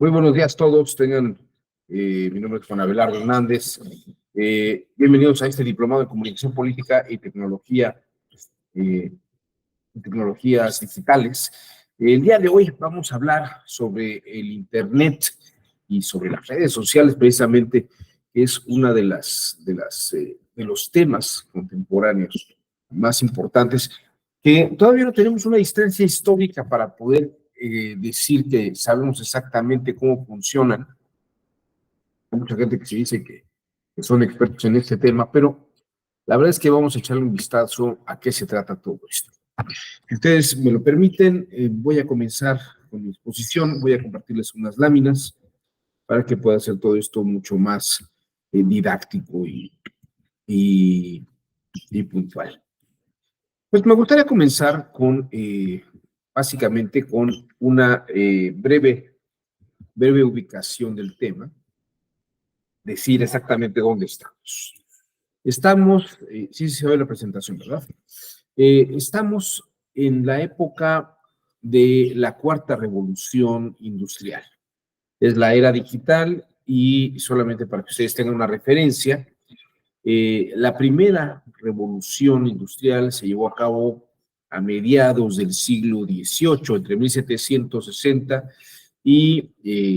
Muy buenos días a todos. Mi nombre es Juan Abelardo Hernández. Bienvenidos a este diplomado de Comunicación Política y Tecnologías Digitales. El día de hoy vamos a hablar sobre el Internet y sobre las redes sociales, precisamente, que es una de los temas contemporáneos más importantes, que todavía no tenemos una distancia histórica para poder decir que sabemos exactamente cómo funcionan. Hay mucha gente que se dice que son expertos en este tema, pero la verdad es que vamos a echarle un vistazo a qué se trata todo esto. Si ustedes me lo permiten, voy a comenzar con mi exposición, voy a compartirles unas láminas para que pueda hacer todo esto mucho más didáctico y puntual. Pues me gustaría comenzar básicamente con una breve ubicación del tema, decir exactamente dónde estamos. Sí se ve la presentación, ¿verdad? Estamos en la época de la cuarta revolución industrial. Es la era digital y solamente para que ustedes tengan una referencia, la primera revolución industrial se llevó a cabo a mediados del siglo XVIII, entre 1760 y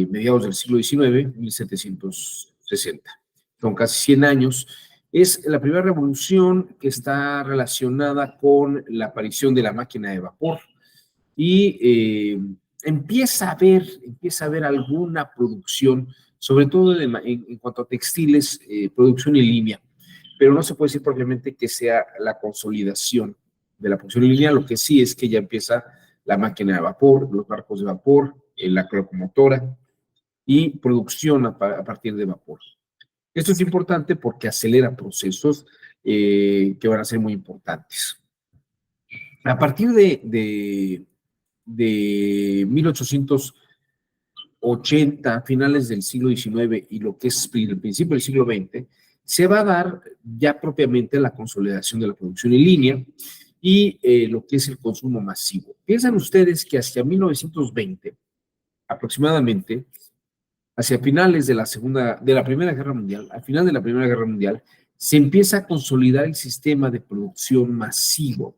mediados del siglo XIX, 1760. Son casi 100 años. Es la primera revolución que está relacionada con la aparición de la máquina de vapor y empieza a haber alguna producción, sobre todo en cuanto a textiles, producción en línea, pero no se puede decir propiamente que sea la consolidación de la producción en línea. Lo que sí es que ya empieza la máquina de vapor, los barcos de vapor, la locomotora y producción a partir de vapor. Esto es importante porque acelera procesos que van a ser muy importantes. A partir de 1880, finales del siglo XIX y lo que es el principio del siglo XX, se va a dar ya propiamente la consolidación de la producción en línea y lo que es el consumo masivo. Piensan ustedes que hacia 1920, aproximadamente, hacia finales de la Primera Guerra Mundial, al final de la Primera Guerra Mundial, se empieza a consolidar el sistema de producción masivo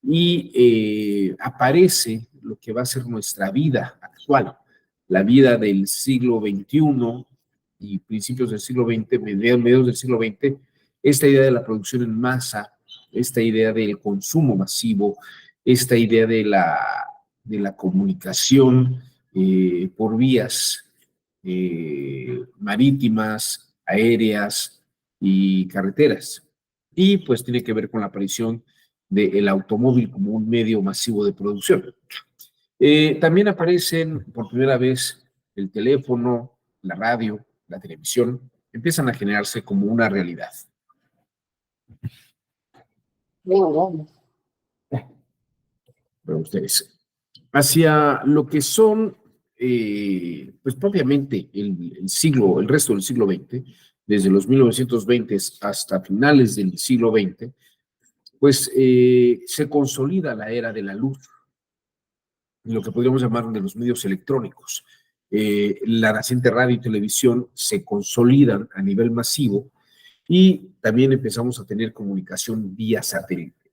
y aparece lo que va a ser nuestra vida actual, la vida del siglo XXI y principios del siglo XX, mediados del siglo XX, esta idea de la producción en masa, esta idea del consumo masivo, esta idea de la comunicación por vías marítimas, aéreas y carreteras. Y pues tiene que ver con la aparición del automóvil como un medio masivo de producción. También aparecen por primera vez el teléfono, la radio, la televisión, empiezan a generarse como una realidad. Para ustedes. Hacia lo que son, pues propiamente el resto del siglo XX, desde los 1920 hasta finales del siglo XX, pues se consolida la era de la luz, lo que podríamos llamar de los medios electrónicos. La naciente radio y televisión se consolidan a nivel masivo y también empezamos a tener comunicación vía satélite.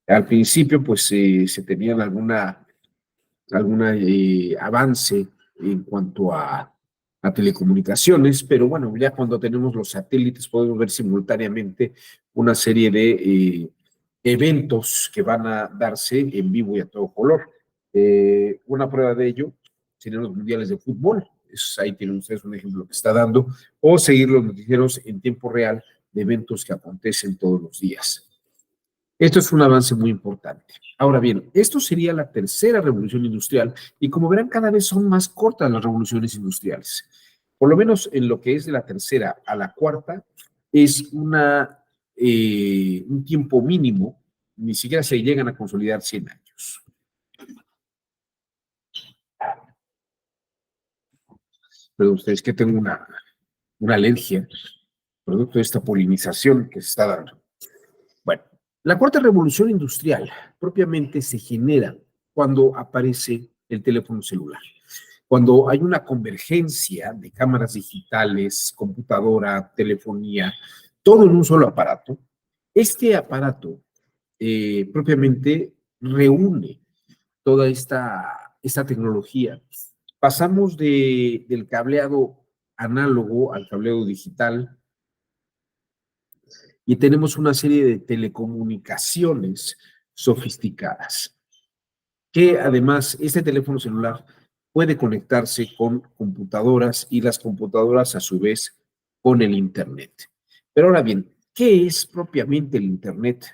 Al principio, pues se tenían alguna avance en cuanto a telecomunicaciones, pero bueno, ya cuando tenemos los satélites podemos ver simultáneamente una serie de eventos que van a darse en vivo y a todo color. Una prueba de ello serían los mundiales de fútbol. Ahí tienen ustedes un ejemplo que está dando, o seguir los noticieros en tiempo real de eventos que acontecen todos los días. Esto es un avance muy importante. Ahora bien, esto sería la tercera revolución industrial y como verán, cada vez son más cortas las revoluciones industriales. Por lo menos en lo que es de la tercera a la cuarta es un tiempo mínimo, ni siquiera se llegan a consolidar 100 años. Pero ustedes que tengo una alergia producto de esta polinización que se está dando. Bueno, la cuarta revolución industrial propiamente se genera cuando aparece el teléfono celular. Cuando hay una convergencia de cámaras digitales, computadora, telefonía, todo en un solo aparato, este aparato propiamente reúne toda esta tecnología. Pasamos del cableado análogo al cableado digital y tenemos una serie de telecomunicaciones sofisticadas, que además este teléfono celular puede conectarse con computadoras y las computadoras a su vez con el Internet. Pero ahora bien, ¿qué es propiamente el Internet?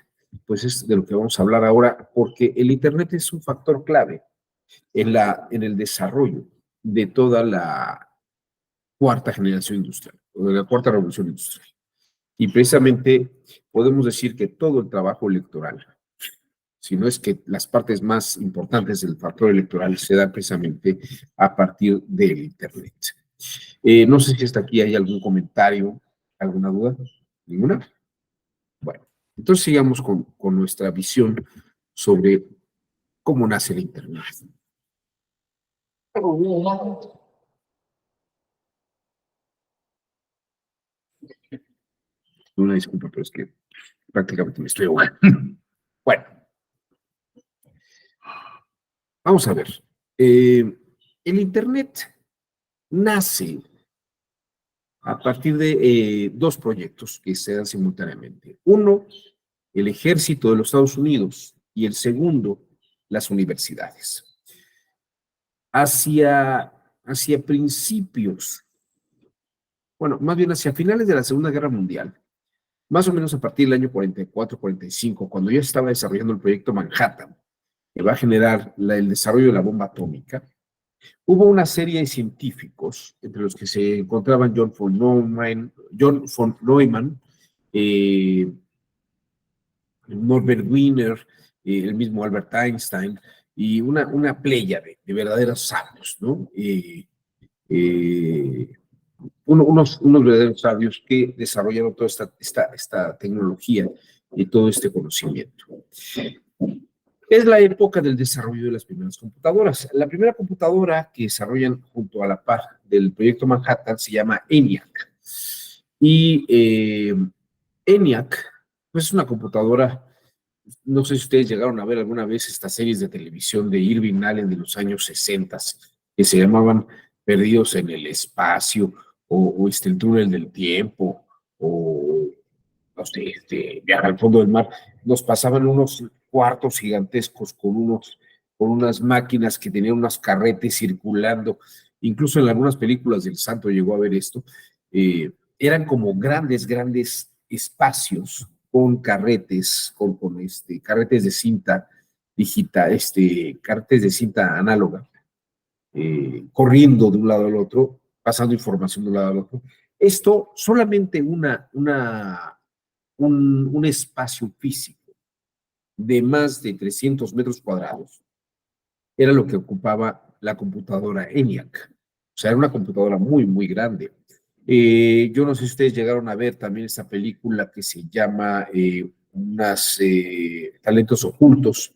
Pues es de lo que vamos a hablar ahora, porque el Internet es un factor clave en el desarrollo de toda la cuarta generación industrial, o de la cuarta revolución industrial. Y precisamente podemos decir que todo el trabajo electoral, si no es que las partes más importantes del factor electoral se dan precisamente a partir del Internet. No sé si hasta aquí hay algún comentario, alguna duda, ninguna. Bueno, entonces sigamos con nuestra visión sobre cómo nace el Internet. Una disculpa, pero es que prácticamente me estoy ahogando. Bueno, vamos a ver. El Internet nace a partir de dos proyectos que se dan simultáneamente. Uno, el ejército de los Estados Unidos y el segundo, las universidades. Hacia principios, bueno, más bien hacia finales de la Segunda Guerra Mundial, más o menos a partir del año 44, 45, cuando ya estaba desarrollando el proyecto Manhattan, que va a generar el desarrollo de la bomba atómica, hubo una serie de científicos, entre los que se encontraban John von Neumann, Norbert Wiener, el mismo Albert Einstein, y una playa de verdaderos sabios, ¿no? Unos verdaderos sabios que desarrollaron toda esta tecnología y todo este conocimiento. Es la época del desarrollo de las primeras computadoras. La primera computadora que desarrollan junto a la par del proyecto Manhattan se llama ENIAC. Y ENIAC, pues es una computadora, no sé si ustedes llegaron a ver alguna vez estas series de televisión de Irving Allen de los años 60, que se llamaban Perdidos en el Espacio, o el túnel del tiempo, o no sé, Viajar al fondo del mar. Nos pasaban unos cuartos gigantescos con unas máquinas que tenían unos carretes circulando. Incluso en algunas películas del Santo llegó a ver esto. Eran como grandes espacios con carretes, carretes de cinta digital, carretes de cinta análoga, corriendo de un lado al otro, pasando información de un lado al otro. Esto solamente un espacio físico de más de 300 metros cuadrados era lo que ocupaba la computadora ENIAC. O sea, era una computadora muy grande. Yo no sé si ustedes llegaron a ver también esta película que se llama Talentos Ocultos,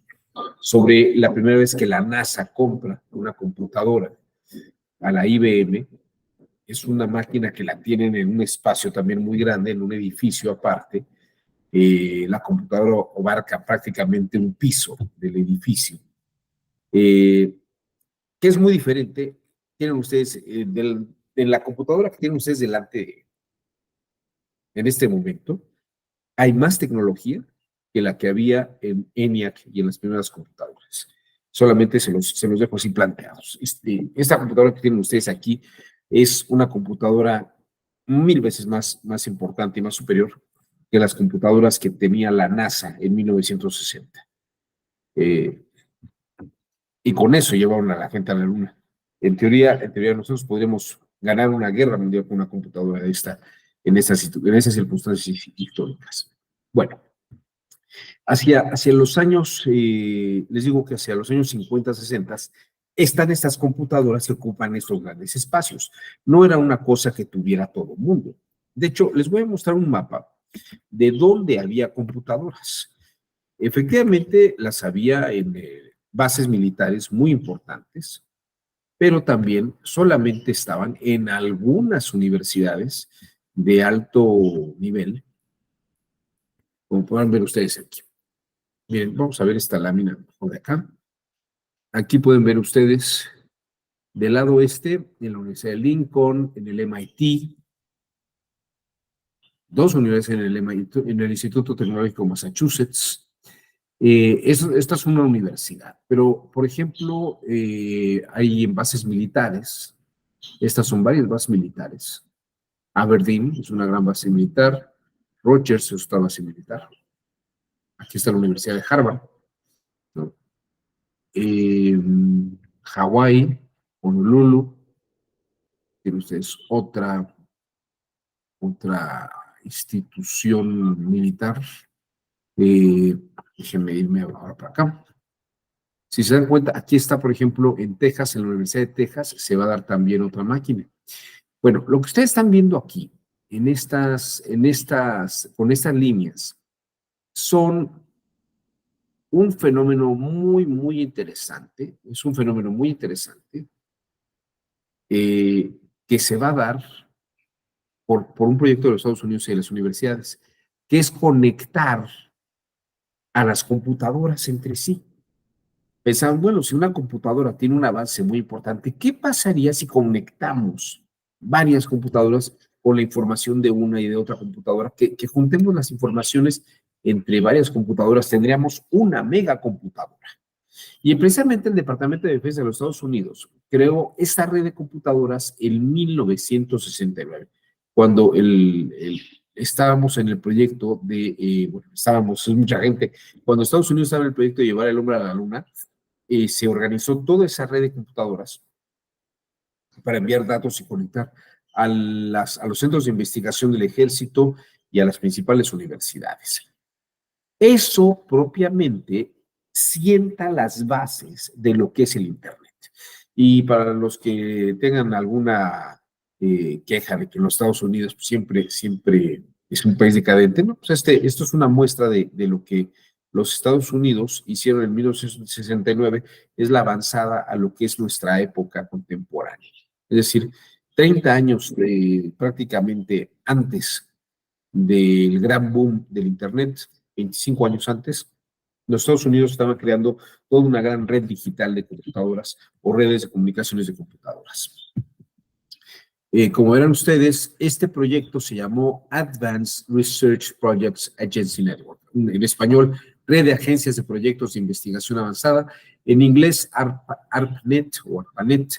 sobre la primera vez que la NASA compra una computadora a la IBM. Es una máquina que la tienen en un espacio también muy grande, en un edificio aparte. La computadora abarca prácticamente un piso del edificio, que es muy diferente. Tienen ustedes, de la computadora que tienen ustedes delante en este momento, hay más tecnología que la que había en ENIAC y en las primeras computadoras. Solamente se los dejo así planteados. Esta computadora que tienen ustedes aquí es una computadora 1000 veces más importante y más superior que las computadoras que tenía la NASA en 1960. Y con eso llevaron a la gente a la Luna. En teoría nosotros podríamos ganar una guerra mundial con una computadora de en esas circunstancias históricas. Bueno, hacia los años, les digo que hacia los años 50, 60, están estas computadoras que ocupan estos grandes espacios. No era una cosa que tuviera todo el mundo. De hecho, les voy a mostrar un mapa de dónde había computadoras. Efectivamente, las había bases militares muy importantes, pero también solamente estaban en algunas universidades de alto nivel, como pueden ver ustedes aquí. Miren, vamos a ver esta lámina de acá. Aquí pueden ver ustedes del lado oeste, en la Universidad de Lincoln, en el MIT, dos universidades en el MIT, en el Instituto Tecnológico de Massachusetts. Esta es una universidad, pero por ejemplo, hay bases militares. Estas son varias bases militares. Aberdeen es una gran base militar. Rogers es otra base militar. Aquí está la Universidad de Harvard, ¿no? Hawái, Honolulu, tiene ustedes otra institución militar. Déjenme irme ahora para acá. Si se dan cuenta, aquí está, por ejemplo, en Texas, en la Universidad de Texas, se va a dar también otra máquina. Bueno, lo que ustedes están viendo aquí, con estas líneas, son un fenómeno muy, muy interesante. Es un fenómeno muy interesante que se va a dar por un proyecto de los Estados Unidos y de las universidades, que es conectar a las computadoras entre sí. Pensaban, bueno, si una computadora tiene un avance muy importante, ¿qué pasaría si conectamos varias computadoras con la información de una y de otra computadora? Que juntemos las informaciones entre varias computadoras, tendríamos una megacomputadora. Y precisamente el Departamento de Defensa de los Estados Unidos creó esta red de computadoras en 1969, cuando estábamos en el proyecto bueno, estábamos, es mucha gente, cuando Estados Unidos estaba en el proyecto de llevar el hombre a la luna, se organizó toda esa red de computadoras para enviar datos y conectar a los centros de investigación del ejército y a las principales universidades. Eso propiamente sienta las bases de lo que es el Internet. Y para los que tengan alguna queja de que los Estados Unidos siempre es un país decadente, ¿no? Pues esto es una muestra de lo que los Estados Unidos hicieron en 1969, es la avanzada a lo que es nuestra época contemporánea. Es decir, 30 años prácticamente antes del gran boom del Internet, 25 años antes, los Estados Unidos estaban creando toda una gran red digital de computadoras o redes de comunicaciones de computadoras. Como verán ustedes, este proyecto se llamó Advanced Research Projects Agency Network. En español, Red de Agencias de Proyectos de Investigación Avanzada. En inglés, ARPANET o ARPANET,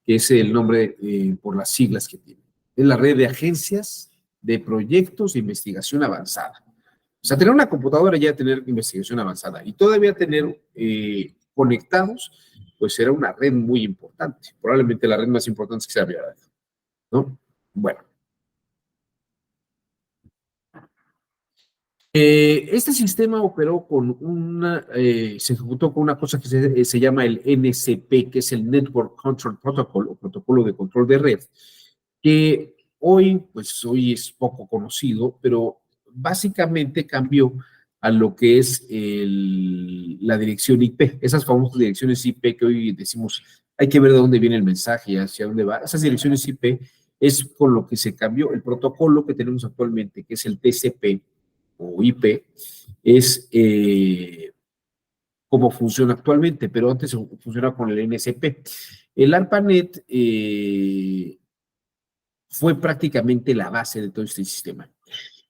que es el nombre por las siglas que tiene. Es la red de agencias de proyectos de investigación avanzada. O sea, tener una computadora ya tener investigación avanzada y todavía tener conectados, pues era una red muy importante. Probablemente la red más importante que se había dado, ¿no? Bueno. Este sistema operó con se ejecutó con una cosa que se llama el NCP, que es el Network Control Protocol o protocolo de control de red, que hoy es poco conocido, pero básicamente cambió a lo que es la dirección IP, esas famosas direcciones IP que hoy decimos, hay que ver de dónde viene el mensaje y hacia dónde va. Esas direcciones IP es con lo que se cambió el protocolo que tenemos actualmente, que es el TCP o IP, es como funciona actualmente, pero antes funcionaba con el NCP. El ARPANET fue prácticamente la base de todo este sistema.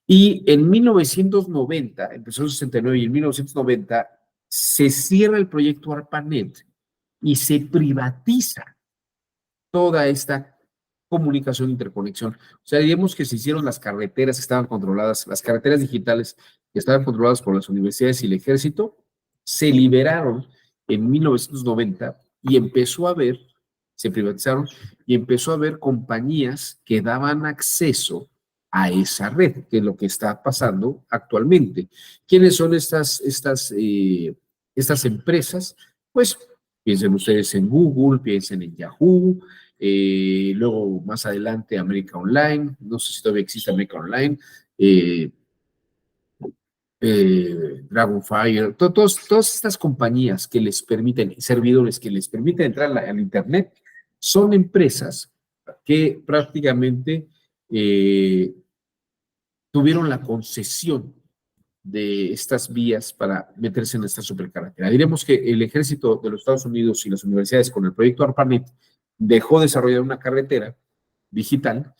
Y en 1990, empezó en 69 y en 1990 se cierra el proyecto ARPANET y se privatiza toda esta comunicación e interconexión. O sea, digamos que se hicieron las carreteras que estaban controladas, las carreteras digitales que estaban controladas por las universidades y el ejército, se liberaron en 1990 y se privatizaron y empezó a haber compañías que daban acceso a esa red, que es lo que está pasando actualmente. ¿Quiénes son estas empresas? Pues piensen ustedes en Google, piensen en Yahoo, luego más adelante América Online, no sé si todavía existe América Online, Dragonfire, todas estas compañías que les permiten, servidores que les permiten entrar al Internet, son empresas que prácticamente tuvieron la concesión de estas vías para meterse en esta supercarretera. Diremos que el ejército de los Estados Unidos y las universidades con el proyecto ARPANET dejó de desarrollar una carretera digital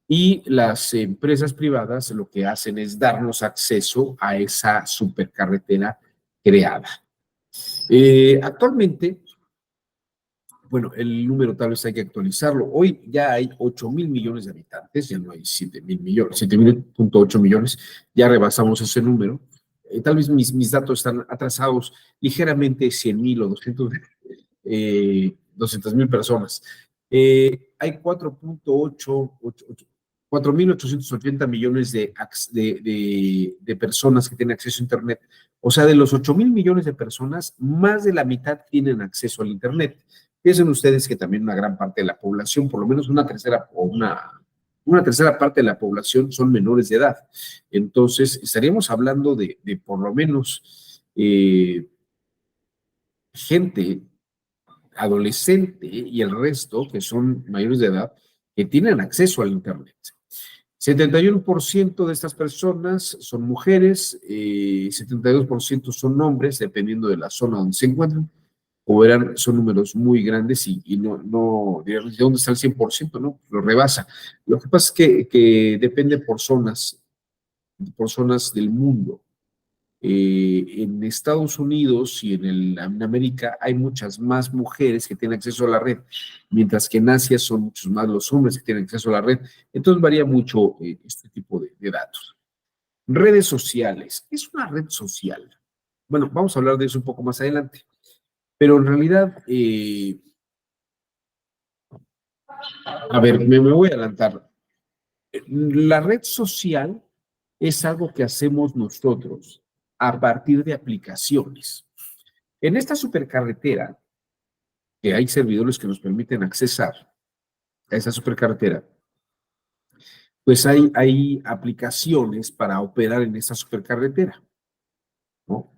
y las empresas privadas lo que hacen es darnos acceso a esa supercarretera creada. Actualmente, bueno, el número tal vez hay que actualizarlo. Hoy ya hay 8.000 millones de habitantes, ya no hay 7.000 millones, 7.000.8 millones, ya rebasamos ese número. Tal vez mis datos están atrasados ligeramente 100.000 o 200.000 personas. Hay 4.880 millones de personas que tienen acceso a Internet. O sea, de los 8.000 millones de personas, más de la mitad tienen acceso al Internet. Piensen ustedes que también una gran parte de la población, por lo menos una tercera parte de la población son menores de edad. Entonces, estaríamos hablando de por lo menos gente adolescente y el resto, que son mayores de edad, que tienen acceso al Internet. 71% de estas personas son mujeres, 72% son hombres, dependiendo de la zona donde se encuentran. Como verán, son números muy grandes y no, ¿de dónde está el 100%? No, lo rebasa. Lo que pasa es que depende por zonas del mundo. En Estados Unidos y en América hay muchas más mujeres que tienen acceso a la red, mientras que en Asia son muchos más los hombres que tienen acceso a la red. Entonces varía mucho este tipo de datos. Redes sociales. ¿Qué es una red social? Bueno, vamos a hablar de eso un poco más adelante. Pero en realidad, a ver, me voy a adelantar. La red social es algo que hacemos nosotros a partir de aplicaciones. En esta supercarretera, que hay servidores que nos permiten accesar a esa supercarretera, pues hay aplicaciones para operar en esa supercarretera, ¿no?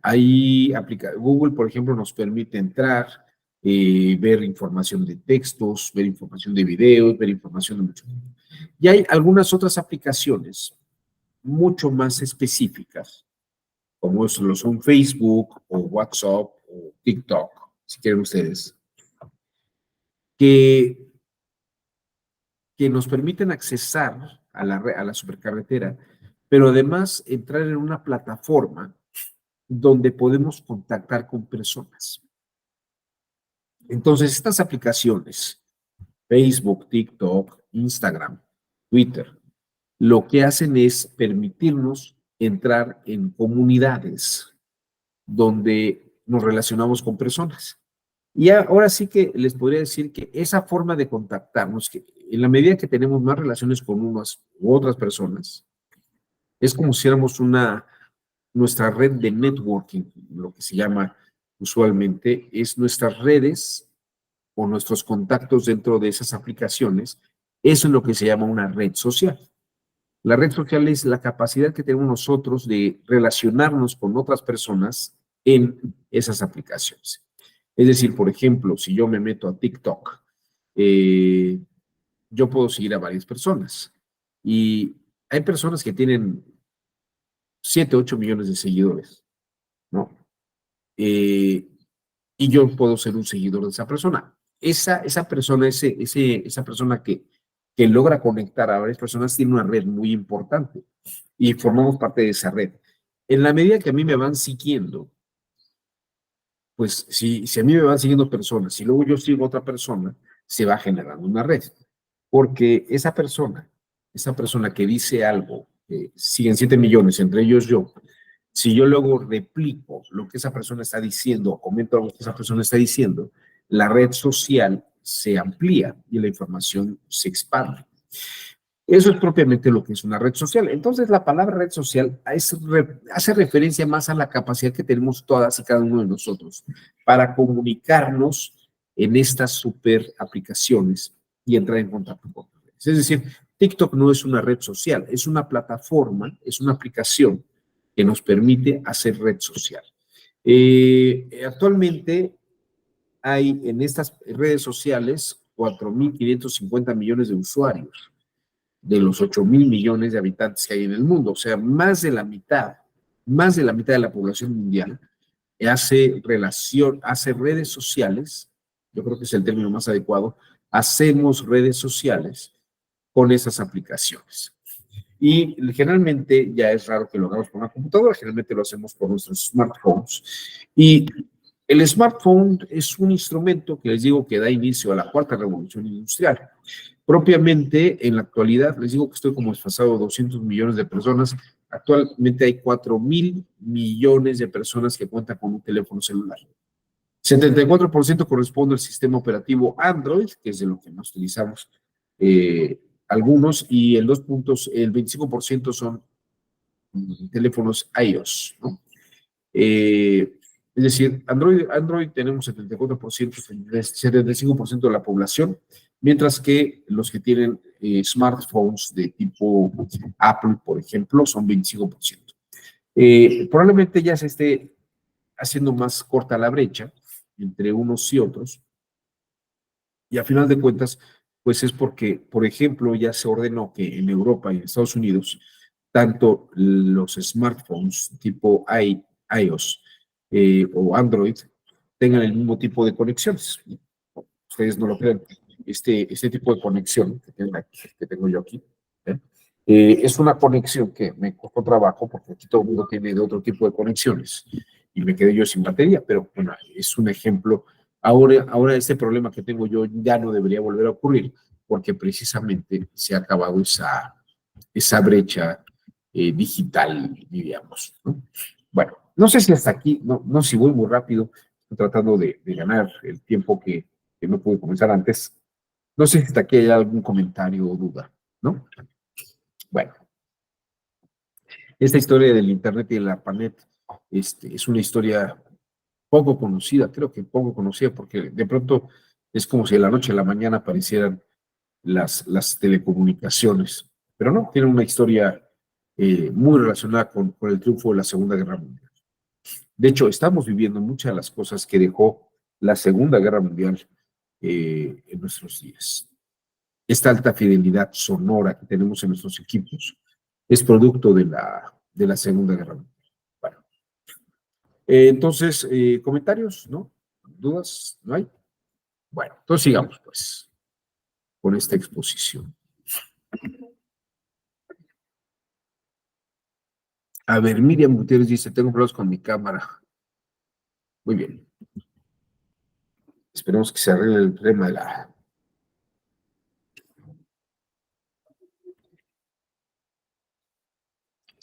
Google, por ejemplo, nos permite entrar, ver información de textos, ver información de videos, ver información de mucho. Y hay algunas otras aplicaciones mucho más específicas, como lo son Facebook o WhatsApp o TikTok, si quieren ustedes, que, que nos permiten accesar a la supercarretera, pero además entrar en una plataforma donde podemos contactar con personas. Entonces, estas aplicaciones, Facebook, TikTok, Instagram, Twitter, lo que hacen es permitirnos entrar en comunidades donde nos relacionamos con personas. Y ahora sí que les podría decir que esa forma de contactarnos, que en la medida que tenemos más relaciones con unas u otras personas, es como si éramos nuestra red de networking, lo que se llama usualmente, es nuestras redes o nuestros contactos dentro de esas aplicaciones. Eso es lo que se llama una red social. La red social es la capacidad que tenemos nosotros de relacionarnos con otras personas en esas aplicaciones. Es decir, por ejemplo, si yo me meto a TikTok, yo puedo seguir a varias personas. Y hay personas que tienen 7, 8 millones de seguidores, ¿no? Y yo puedo ser un seguidor de esa persona. Esa persona, esa persona que logra conectar a varias personas tiene una red muy importante y formamos parte de esa red. En la medida que a mí me van siguiendo, pues si a mí me van siguiendo personas y luego yo sigo a otra persona, se va generando una red. Porque esa persona que dice algo, siguen 7 millones, entre ellos yo, si yo luego replico lo que esa persona está diciendo, o comento algo que esa persona está diciendo, la red social se amplía y la información se expande. Eso es propiamente lo que es una red social. Entonces, la palabra red social hace referencia más a la capacidad que tenemos todas y cada uno de nosotros para comunicarnos en estas super aplicaciones y entrar en contacto con ustedes. Es decir, TikTok no es una red social, es una plataforma, es una aplicación que nos permite hacer red social. Actualmente hay en estas redes sociales 4.550 millones de usuarios de los 8.000 millones de habitantes que hay en el mundo. O sea, más de la mitad de la población mundial hace redes sociales, yo creo que es el término más adecuado, hacemos redes sociales con esas aplicaciones. Y generalmente ya es raro que lo hagamos por una computadora, generalmente lo hacemos por nuestros smartphones. Y el smartphone es un instrumento que les digo que da inicio a la cuarta revolución industrial. Propiamente, en la actualidad, les digo que estoy como desfasado 200 millones de personas. Actualmente hay 4.000 millones de personas que cuentan con un teléfono celular. 74% corresponde al sistema operativo Android, que es de lo que más utilizamos algunos, y el 25% son teléfonos iOS, ¿no? Es decir, Android tenemos 74%, 75% de la población, mientras que los que tienen smartphones de tipo Apple, por ejemplo, son 25%. Probablemente ya se esté haciendo más corta la brecha entre unos y otros, y a final de cuentas, pues es porque, por ejemplo, ya se ordenó que en Europa y en Estados Unidos, tanto los smartphones tipo iOS o Android tengan el mismo tipo de conexiones. Ustedes no lo creen. Este tipo de conexión que tengo yo aquí, ¿eh? Es una conexión que me costó trabajo porque aquí todo el mundo tiene de otro tipo de conexiones y me quedé yo sin batería, pero bueno, es un ejemplo. Ahora este problema que tengo yo ya no debería volver a ocurrir porque precisamente se ha acabado esa brecha digital, diríamos, ¿no? Bueno, no sé si hasta aquí, no sé si voy muy rápido, estoy tratando de ganar el tiempo que no pude comenzar antes. No sé si hasta aquí hay algún comentario o duda, ¿no? Bueno, esta historia del Internet y el ARPANET es una historia poco conocida, creo que poco conocida, porque de pronto es como si de la noche a la mañana aparecieran las telecomunicaciones, pero no, tiene una historia muy relacionada con el triunfo de la Segunda Guerra Mundial. De hecho, estamos viviendo muchas de las cosas que dejó la Segunda Guerra Mundial en nuestros días. Esta alta fidelidad sonora que tenemos en nuestros equipos es producto de la Segunda Guerra Mundial. Bueno, entonces, comentarios, ¿no? ¿Dudas? ¿No hay? Bueno, entonces sigamos pues con esta exposición. A ver, Miriam Gutiérrez dice, tengo problemas con mi cámara. Muy bien. Esperemos que se arregle el problema de la...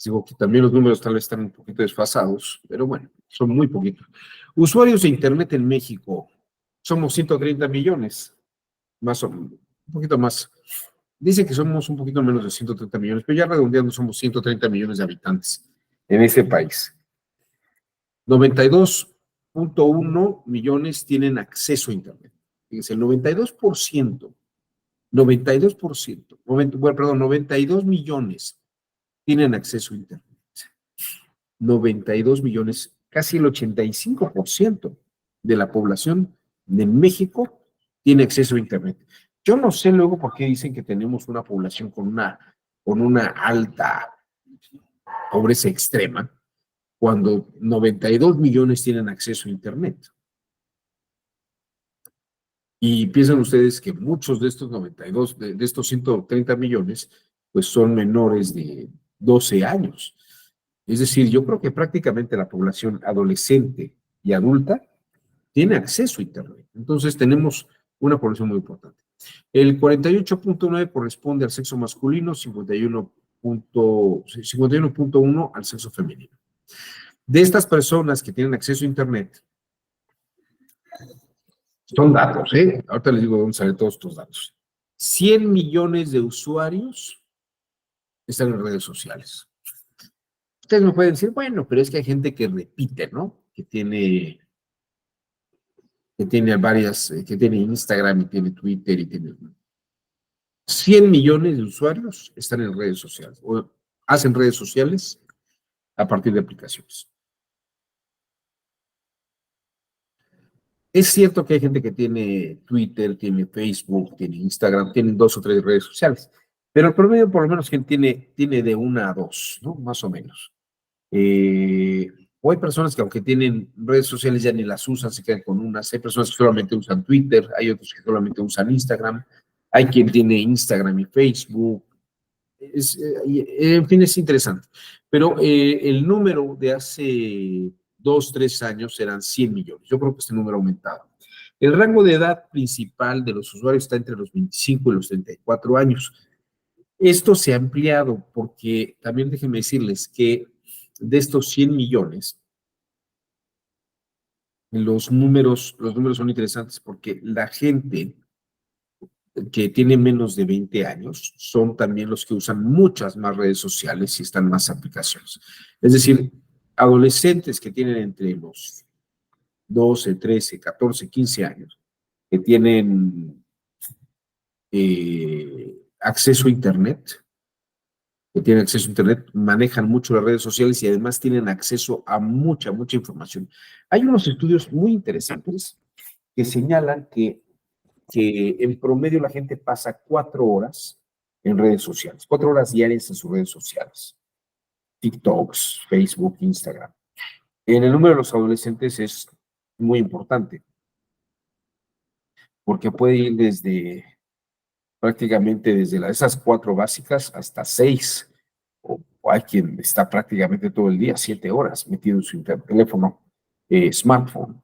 Digo que también los números tal vez están un poquito desfasados, pero bueno, son muy poquitos. Usuarios de Internet en México, somos 130 millones, más o menos, un poquito más. Dicen que somos un poquito menos de 130 millones, pero ya redondeando somos 130 millones de habitantes en ese país. 92.1 millones tienen acceso a Internet. Fíjense, el 92%, 92 millones tienen acceso a Internet. 92 millones, casi el 85% de la población de México tiene acceso a Internet. Yo no sé luego por qué dicen que tenemos una población con una alta pobreza extrema, cuando 92 millones tienen acceso a Internet. Y piensan ustedes que muchos de estos 92, de estos 130 millones, pues son menores de 12 años. Es decir, yo creo que prácticamente la población adolescente y adulta tiene acceso a Internet. Entonces tenemos una población muy importante. El 48.9 corresponde al sexo masculino, 51.1 al sexo femenino. De estas personas que tienen acceso a Internet, son datos, ¿eh? Ahorita les digo de dónde salen todos estos datos. 100 millones de usuarios están en redes sociales. Ustedes me pueden decir, bueno, pero es que hay gente que repite, ¿no? Que tiene varias, que tiene Instagram y tiene Twitter y tiene... 100 millones de usuarios están en redes sociales, o hacen redes sociales a partir de aplicaciones. Es cierto que hay gente que tiene Twitter, tiene Facebook, tiene Instagram, tienen 2 o 3 redes sociales, pero el promedio por lo menos quien tiene de 1 a 2, ¿no? Más o menos. Eh, o hay personas que aunque tienen redes sociales ya ni las usan, se quedan con unas. Hay personas que solamente usan Twitter, hay otros que solamente usan Instagram, hay quien tiene Instagram y Facebook. En fin, es interesante. Pero el número de hace 2, 3 años eran 100 millones. Yo creo que este número ha aumentado. El rango de edad principal de los usuarios está entre los 25 y los 34 años. Esto se ha ampliado porque también déjenme decirles que de estos 100 millones, los números son interesantes porque la gente que tiene menos de 20 años son también los que usan muchas más redes sociales y están más aplicaciones. Es decir, adolescentes que tienen entre los 12, 13, 14, 15 años, que tienen acceso a Internet, manejan mucho las redes sociales y además tienen acceso a mucha, mucha información. Hay unos estudios muy interesantes que señalan que en promedio la gente pasa 4 horas en redes sociales, 4 horas diarias en sus redes sociales, TikToks, Facebook, Instagram. En el número de los adolescentes es muy importante, porque puede ir prácticamente desde esas 4 básicas hasta 6, o hay quien está prácticamente todo el día, 7 horas metido en su teléfono, smartphone.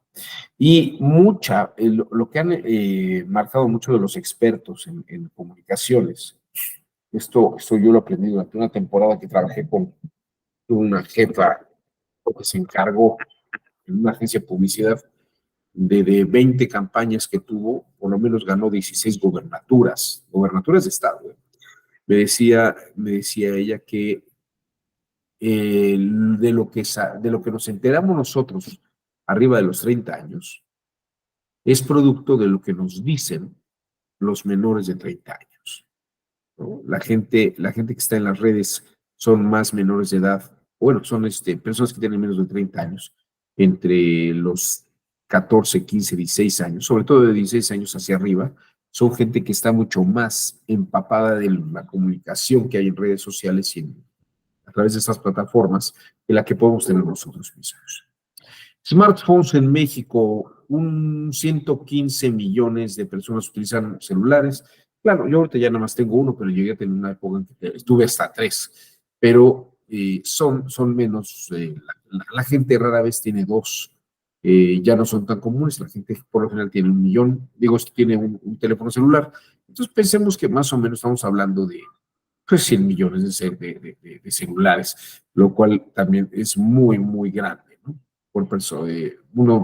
Y lo que han marcado mucho de los expertos en comunicaciones, esto yo lo aprendí durante una temporada que trabajé con una jefa que se encargó en una agencia de publicidad de 20 campañas que tuvo, por lo menos ganó 16 gobernaturas de estado. Me decía ella que de lo que nos enteramos nosotros arriba de los 30 años es producto de lo que nos dicen los menores de 30 años, ¿no? La gente que está en las redes son más menores de edad, bueno, son personas que tienen menos de 30 años, entre los 14, 15, 16 años, sobre todo de 16 años hacia arriba, son gente que está mucho más empapada de la comunicación que hay en redes sociales y a través de estas plataformas que la que podemos tener nosotros mismos. Smartphones en México, 115 millones de personas utilizan celulares. Claro, yo ahorita ya nada más tengo uno, pero llegué a tener una época en que estuve hasta 3, pero son menos. La gente rara vez tiene 2. Ya no son tan comunes. La gente por lo general tiene 1 millón, digo, tiene un teléfono celular. Entonces pensemos que más o menos estamos hablando de 100 millones de celulares, lo cual también es muy, muy grande, ¿no? Por persona,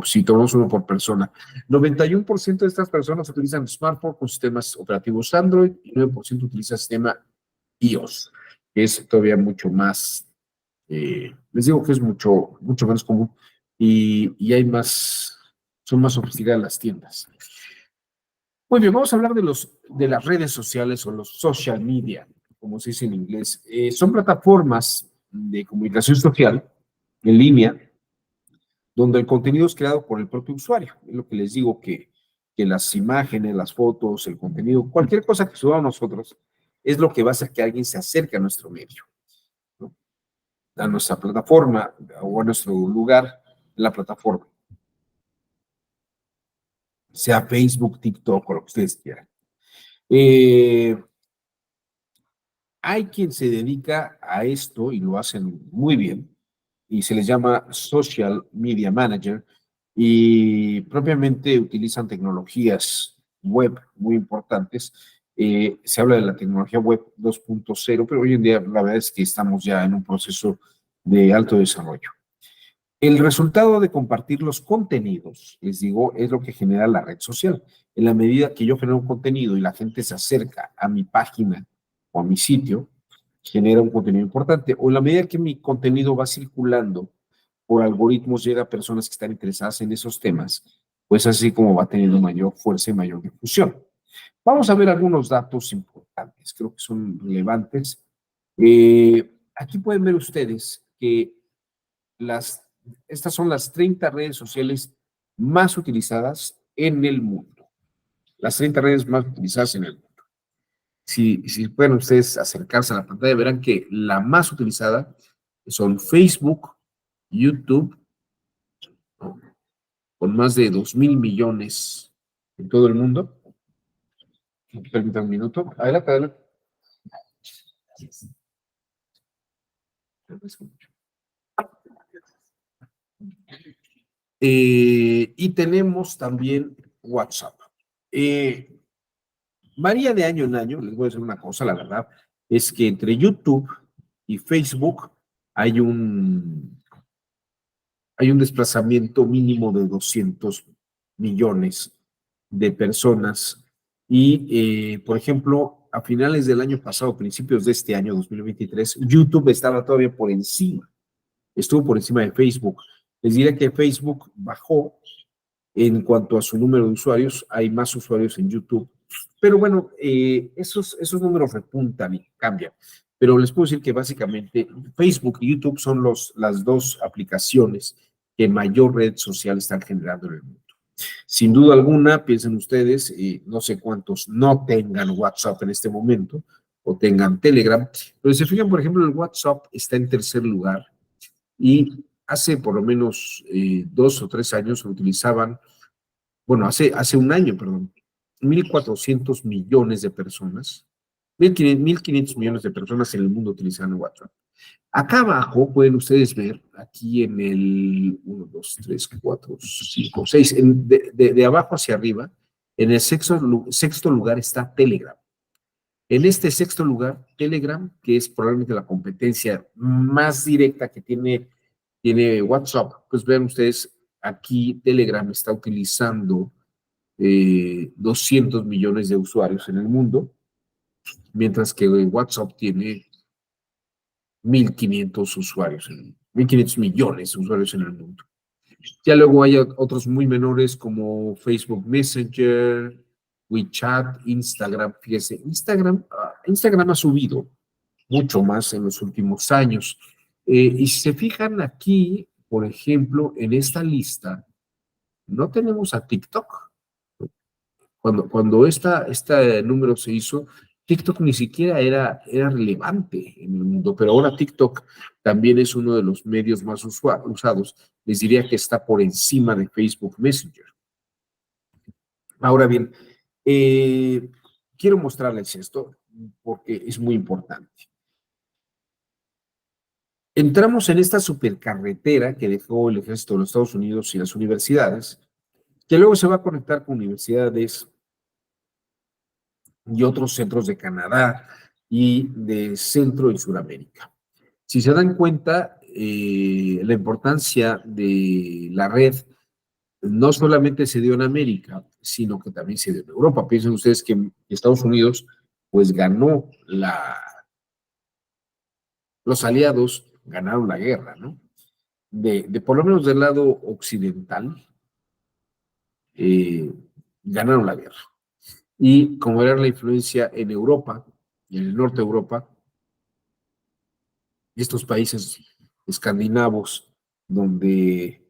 si tomamos uno por persona. 91% de estas personas utilizan smartphone con sistemas operativos Android y 9% utiliza sistema iOS, que es todavía mucho más, les digo que es mucho, mucho menos común y son más sofisticadas las tiendas. Muy bien, vamos a hablar de las redes sociales o los social media, como se dice en inglés. Son plataformas de comunicación social en línea donde el contenido es creado por el propio usuario. Es lo que les digo, que las imágenes, las fotos, el contenido, cualquier cosa que subamos nosotros, es lo que va a hacer que alguien se acerque a nuestro medio, ¿no? A nuestra plataforma o a nuestro lugar en la plataforma, sea Facebook, TikTok o lo que ustedes quieran. Hay quien se dedica a esto y lo hacen muy bien, y se les llama Social Media Manager, y propiamente utilizan tecnologías web muy importantes. Se habla de la tecnología web 2.0, pero hoy en día la verdad es que estamos ya en un proceso de alto desarrollo. El resultado de compartir los contenidos, les digo, es lo que genera la red social. En la medida que yo genero un contenido y la gente se acerca a mi página o a mi sitio, genera un contenido importante. O en la medida que mi contenido va circulando por algoritmos, llega a personas que están interesadas en esos temas, pues así como va teniendo mayor fuerza y mayor difusión. Vamos a ver algunos datos importantes, creo que son relevantes. Aquí pueden ver ustedes que estas son las 30 redes sociales más utilizadas en el mundo. Las 30 redes más utilizadas en el mundo. Si pueden ustedes acercarse a la pantalla, verán que la más utilizada son Facebook, YouTube, ¿no? Con más de 2.000 millones en todo el mundo. Permítanme un minuto. Adelante, adelante. Y tenemos también WhatsApp. Varía de año en año, les voy a decir una cosa, la verdad, es que entre YouTube y Facebook hay un desplazamiento mínimo de 200 millones de personas. Y, por ejemplo, a finales del año pasado, principios de este año, 2023, YouTube estaba todavía por encima, estuvo por encima de Facebook. Les diré que Facebook bajó en cuanto a su número de usuarios, hay más usuarios en YouTube. Pero bueno, esos números repuntan y cambian. Pero les puedo decir que básicamente Facebook y YouTube son las dos aplicaciones que mayor red social están generando en el mundo. Sin duda alguna, piensen ustedes, no sé cuántos no tengan WhatsApp en este momento o tengan Telegram, pero si se fijan, por ejemplo, el WhatsApp está en tercer lugar y hace por lo menos 2 o 3 años lo utilizaban, bueno, hace un año, perdón, 1.400 millones de personas, 1.500 millones de personas en el mundo utilizando WhatsApp. Acá abajo pueden ustedes ver, aquí en el 1, 2, 3, 4, 5, 6, de abajo hacia arriba, en el sexto lugar está Telegram. En este sexto lugar, Telegram, que es probablemente la competencia más directa que tiene WhatsApp, pues vean ustedes, aquí Telegram está utilizando 200 millones de usuarios en el mundo, mientras que WhatsApp tiene 1.500 usuarios, 1.500 millones de usuarios en el mundo. Ya luego hay otros muy menores como Facebook Messenger, WeChat, Instagram. Fíjese, Instagram ha subido mucho más en los últimos años. Y si se fijan aquí, por ejemplo, en esta lista, no tenemos a TikTok. Cuando este número se hizo, TikTok ni siquiera era relevante en el mundo, pero ahora TikTok también es uno de los medios más usados. Les diría que está por encima de Facebook Messenger. Ahora bien, quiero mostrarles esto porque es muy importante. Entramos en esta supercarretera que dejó el ejército de los Estados Unidos y las universidades, que luego se va a conectar con universidades y otros centros de Canadá y de Centro y Suramérica. Si se dan cuenta, la importancia de la red no solamente se dio en América, sino que también se dio en Europa. Piensen ustedes que Estados Unidos pues ganó los aliados ganaron la guerra, ¿no? De por lo menos del lado occidental, eh, ganaron la guerra. Y como era la influencia en Europa, y en el norte de Europa, estos países escandinavos, donde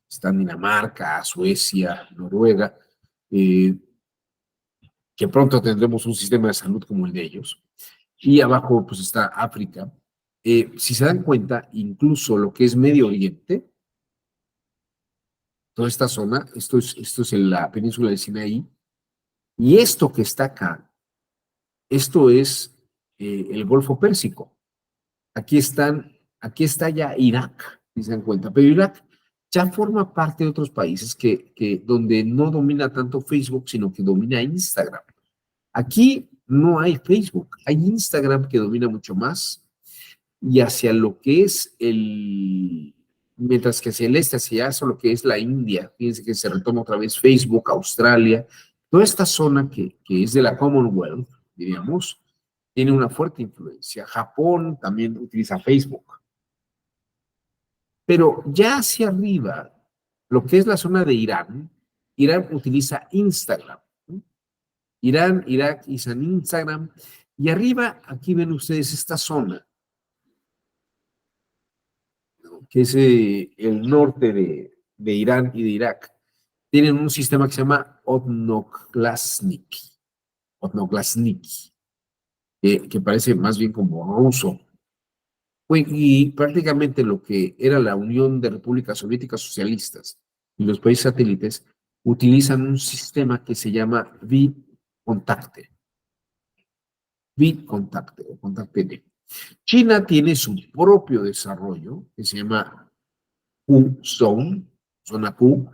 están Dinamarca, Suecia, Noruega, que pronto tendremos un sistema de salud como el de ellos, y abajo pues está África. Si se dan cuenta, incluso lo que es Medio Oriente, toda esta zona, esto es en la península de Sinaí, y esto que está acá, esto es el Golfo Pérsico. Aquí está ya Irak, si se dan cuenta, pero Irak ya forma parte de otros países donde no domina tanto Facebook, sino que domina Instagram. Aquí no hay Facebook, hay Instagram que domina mucho más y hacia lo que es mientras que hacia el este, hacia eso, lo que es la India, fíjense que se retoma otra vez Facebook, Australia, toda esta zona que es de la Commonwealth, diríamos, tiene una fuerte influencia. Japón también utiliza Facebook. Pero ya hacia arriba, lo que es la zona de Irán, Irán utiliza Instagram. ¿No? Irán, Irak usan Instagram. Y arriba, aquí ven ustedes esta zona, ¿no? que es el norte de Irán y de Irak, tienen un sistema que se llama Odnoglasniki, que parece más bien como ruso. Y prácticamente lo que era la Unión de Repúblicas Soviéticas Socialistas y los países satélites utilizan un sistema que se llama V-Contacte, V-Contacte o Contacte. China tiene su propio desarrollo que se llama Q-Zone, zona Q,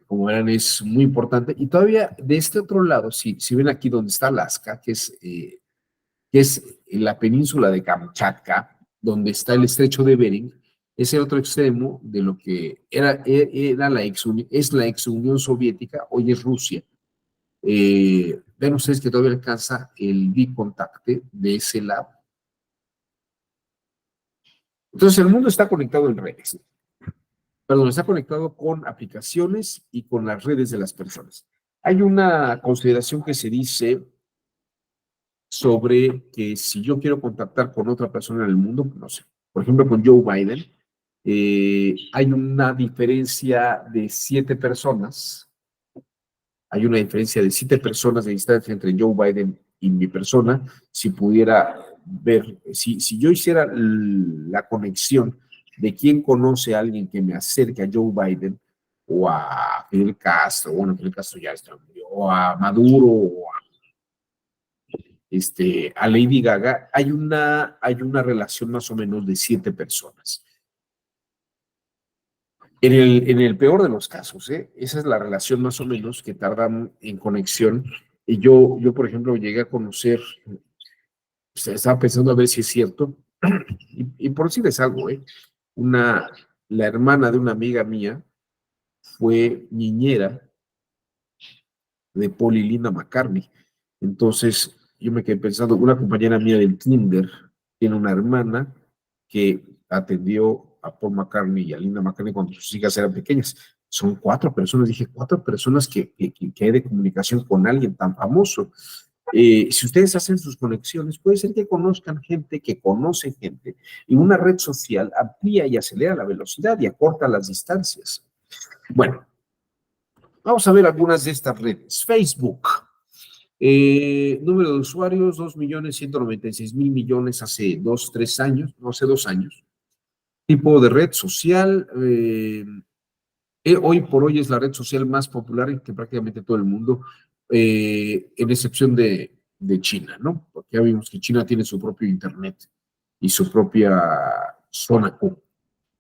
como verán es muy importante. Y todavía de este otro lado, si ven aquí donde está Alaska, que es la península de Kamchatka, donde está el estrecho de Bering, es el otro extremo de lo que era es la ex Unión Soviética, hoy es Rusia. Ven ustedes que todavía alcanza el bicontacte de ese lado. Entonces el mundo está conectado en redes. Perdón, está conectado con aplicaciones y con las redes de las personas. Hay una consideración que se dice sobre que si yo quiero contactar con otra persona en el mundo, no sé, por ejemplo con Joe Biden, hay una diferencia de 7 personas, hay una diferencia de 7 personas de distancia entre Joe Biden y mi persona. Si pudiera ver, si yo hiciera la conexión de quién conoce a alguien que me acerque a Joe Biden o a Fidel Castro, bueno, Fidel Castro ya está, o a Maduro, o a Lady Gaga, hay una relación más o menos de 7 personas. En el peor de los casos, esa es la relación más o menos que tardan en conexión. Y yo, por ejemplo, llegué a conocer, estaba pensando a ver si es cierto, y por decirles algo, la hermana de una amiga mía fue niñera de Paul y Linda McCartney. Entonces, yo me quedé pensando, una compañera mía del kinder tiene una hermana que atendió a Paul McCartney y a Linda McCartney cuando sus hijas eran pequeñas. Son 4 personas, dije, 4 personas que hay de comunicación con alguien tan famoso. Si ustedes hacen sus conexiones, puede ser que conozcan gente que conoce gente, y una red social amplía y acelera la velocidad y acorta las distancias. Bueno, vamos a ver algunas de estas redes. Facebook. Número de usuarios, 2.196.000 millones hace 2, 3 años, no hace 2 años. Tipo de red social, hoy por hoy es la red social más popular en que prácticamente todo el mundo, en excepción de China, ¿no? Porque ya vimos que China tiene su propio Internet y su propia zona Q.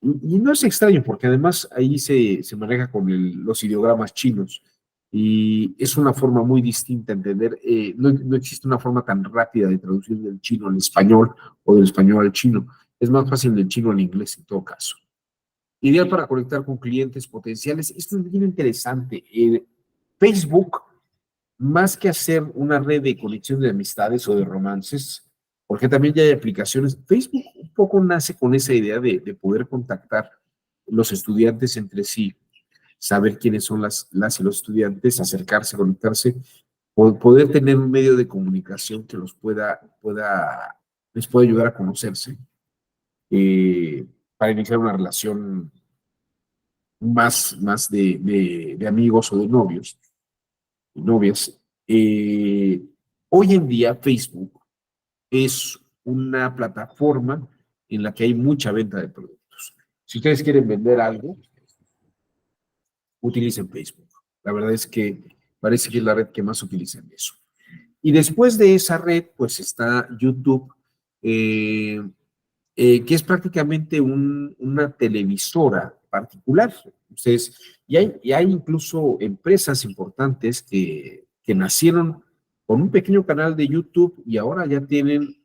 Y no es extraño, porque además ahí se maneja con los ideogramas chinos, y es una forma muy distinta de entender. No existe una forma tan rápida de traducir del chino al español o del español al chino. Es más fácil del chino al inglés en todo caso. Ideal para conectar con clientes potenciales. Esto es bien interesante. Facebook, más que hacer una red de conexión de amistades o de romances, porque también ya hay aplicaciones, Facebook un poco nace con esa idea de poder contactar los estudiantes entre sí, saber quiénes son las y los estudiantes, acercarse, conectarse, poder tener un medio de comunicación que les pueda ayudar a conocerse, para iniciar una relación más de amigos o de novios y novias. Hoy en día Facebook es una plataforma en la que hay mucha venta de productos. Si ustedes quieren vender algo, utilicen Facebook. La verdad es que parece que es la red que más utilizan eso. Y después de esa red, pues está YouTube, eh, que es prácticamente una televisora particular. Ustedes, y hay incluso empresas importantes que nacieron con un pequeño canal de YouTube y ahora ya tienen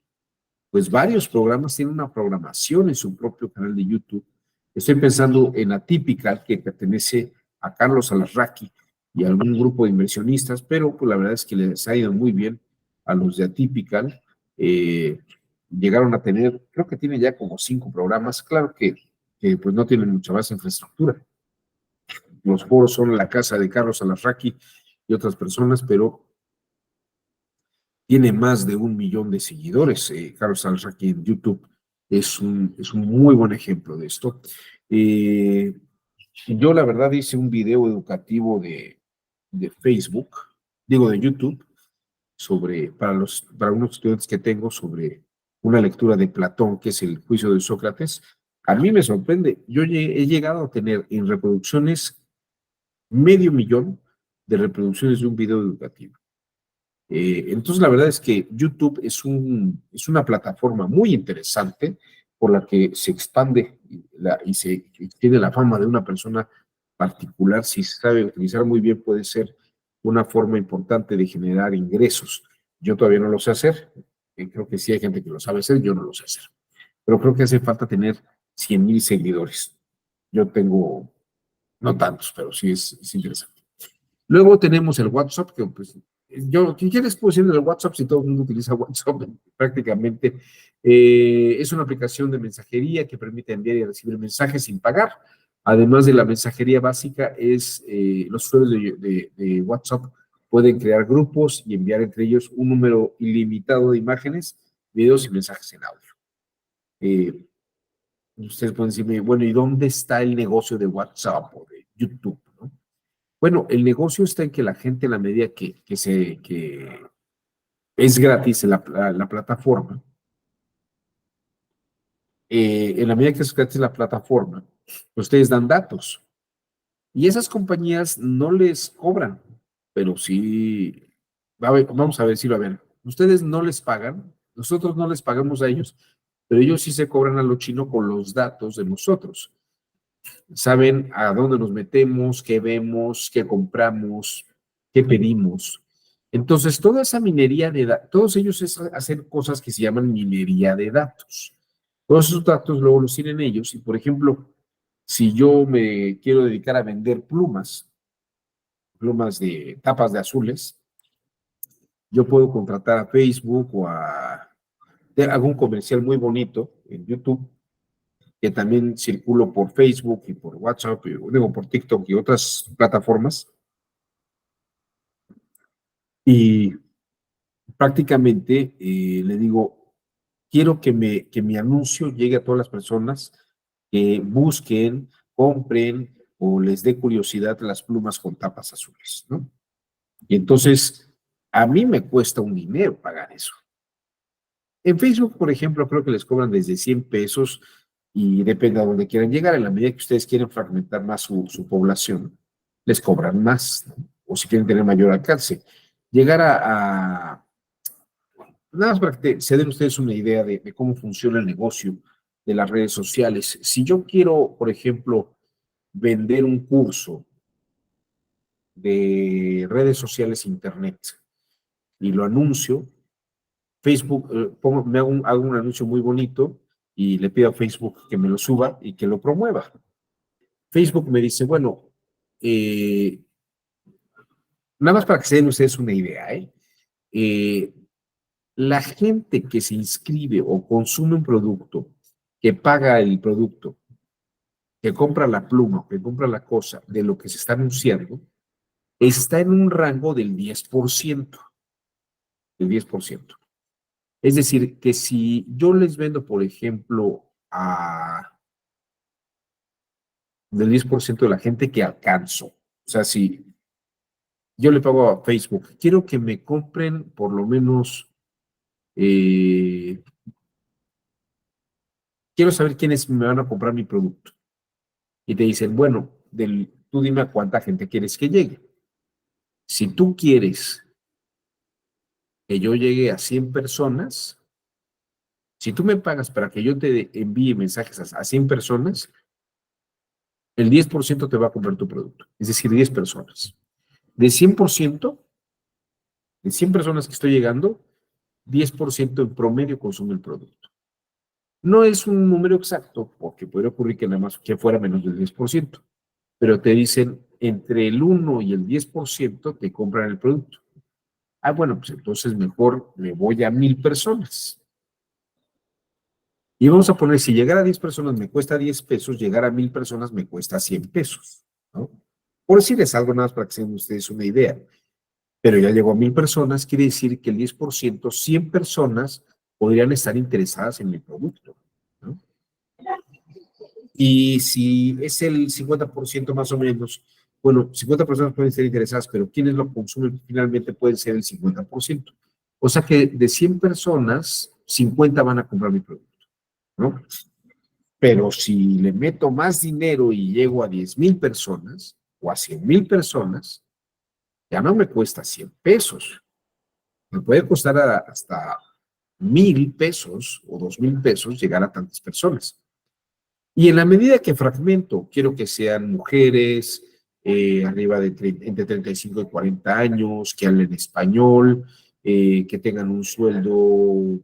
pues varios programas, tienen una programación en su propio canal de YouTube. Estoy pensando en Atypical, que pertenece a Carlos Alarraqui y a algún grupo de inversionistas, pero pues la verdad es que les ha ido muy bien a los de Atypical. Llegaron a tener, creo que tiene ya como 5 programas. Claro que pues no tienen mucha más infraestructura. Los foros son la casa de Carlos Alarraqui y otras personas, pero tiene más de 1 millón de seguidores, Carlos Alarraqui en YouTube. es un muy buen ejemplo de esto. Yo la verdad hice un video educativo de Facebook, digo de YouTube, para unos estudiantes que tengo sobre una lectura de Platón, que es el juicio de Sócrates. A mí me sorprende, yo he llegado a tener en reproducciones 500,000 de reproducciones de un video educativo. Entonces, la verdad es que YouTube es una plataforma muy interesante por la que se expande y se tiene la fama de una persona particular. Si se sabe utilizar muy bien, puede ser una forma importante de generar ingresos. Yo todavía no lo sé hacer. Creo que sí hay gente que lo sabe hacer, yo no lo sé hacer. Pero creo que hace falta tener 100,000 seguidores. Yo tengo, no tantos, pero sí es interesante. Luego tenemos el WhatsApp, que pues ¿qué les puedo decir del WhatsApp si todo el mundo utiliza WhatsApp prácticamente? Es una aplicación de mensajería que permite enviar y recibir mensajes sin pagar. Además de la mensajería básica, los usuarios de WhatsApp pueden crear grupos y enviar entre ellos un número ilimitado de imágenes, videos y mensajes en audio. Ustedes pueden decirme, bueno, ¿y dónde está el negocio de WhatsApp o de YouTube? ¿No? Bueno, el negocio está en que la gente, en la medida que es gratis en la plataforma, en la medida que es gratis la plataforma, ustedes dan datos. Y esas compañías no les cobran, pero sí, vamos a decirlo, a ver, ustedes no les pagan, nosotros no les pagamos a ellos, pero ellos sí se cobran a lo chino con los datos de nosotros. Saben a dónde nos metemos, qué vemos, qué compramos, qué pedimos. Entonces, toda esa minería de datos, todos ellos hacen cosas que se llaman minería de datos. Todos esos datos luego los tienen ellos y, por ejemplo, si yo me quiero dedicar a vender plumas de tapas de azules, yo puedo contratar a Facebook hago un comercial muy bonito en YouTube que también circulo por Facebook y por WhatsApp, digo, por TikTok y otras plataformas. Y prácticamente le digo, quiero que mi anuncio llegue a todas las personas que busquen, compren o les dé curiosidad las plumas con tapas azules, ¿no? Y entonces, a mí me cuesta un dinero pagar eso. En Facebook, por ejemplo, creo que les cobran desde 100 pesos y depende a dónde quieran llegar. En la medida que ustedes quieren fragmentar más su población, les cobran más, ¿no? O si quieren tener mayor alcance. Llegar nada más para que se den ustedes una idea de cómo funciona el negocio de las redes sociales. Si yo quiero, por ejemplo, vender un curso de redes sociales internet y lo anuncio, Facebook, hago un anuncio muy bonito y le pido a Facebook que me lo suba y que lo promueva. Facebook me dice, bueno, eh, nada más para que se den ustedes una idea, eh, la gente que se inscribe o consume un producto, que paga el producto, que compra la pluma, que compra la cosa de lo que se está anunciando, está en un rango del 10%, del 10%. Es decir, que si yo les vendo, por ejemplo, del 10% de la gente que alcanzo, o sea, si yo le pago a Facebook, quiero que me compren por lo menos, eh, quiero saber quiénes me van a comprar mi producto. Y te dicen, bueno, tú dime a cuánta gente quieres que llegue. Si tú quieres que yo llegue a 100 personas, si tú me pagas para que yo te envíe mensajes a 100 personas, el 10% te va a comprar tu producto, es decir, 10 personas. De 100%, de 100 personas que estoy llegando, 10% en promedio consume el producto. No es un número exacto, porque puede ocurrir que nada más que fuera menos del 10%, pero te dicen entre el 1 y el 10% te compran el producto. Ah, bueno, pues entonces mejor me voy a 1,000 personas. Y vamos a poner, si llegar a 10 personas me cuesta 10 pesos, llegar a 1,000 personas me cuesta 100 pesos, ¿no? Por decirles algo nada más para que se den ustedes una idea. Pero ya llegó a 1,000 personas, quiere decir que el 10%, 100 personas podrían estar interesadas en mi producto. Y si es el 50% más o menos, bueno, 50 personas pueden ser interesadas, pero quienes lo consumen finalmente pueden ser el 50%. O sea que de 100 personas, 50 van a comprar mi producto, ¿no? Pero si le meto más dinero y llego a 10,000 personas o a 100,000 personas, ya no me cuesta 100 pesos. Me puede costar hasta 1,000 pesos o 2,000 pesos llegar a tantas personas. Y en la medida que fragmento, quiero que sean mujeres arriba de entre 35 y 40 años, que hablen español, que tengan un sueldo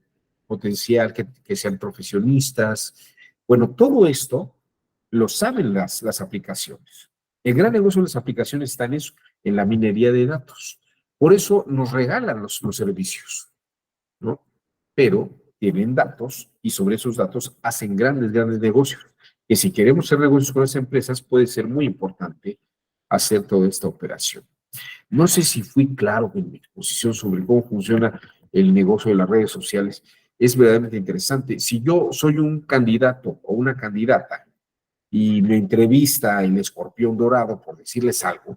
potencial, que sean profesionistas. Bueno, todo esto lo saben las aplicaciones. El gran negocio de las aplicaciones está en eso, en la minería de datos. Por eso nos regalan los servicios, ¿no? Pero tienen datos y sobre esos datos hacen grandes negocios. Que si queremos hacer negocios con las empresas, puede ser muy importante hacer toda esta operación. No sé si fui claro en mi exposición sobre cómo funciona el negocio de las redes sociales. Es verdaderamente interesante. Si yo soy un candidato o una candidata y me entrevista el escorpión dorado, por decirles algo,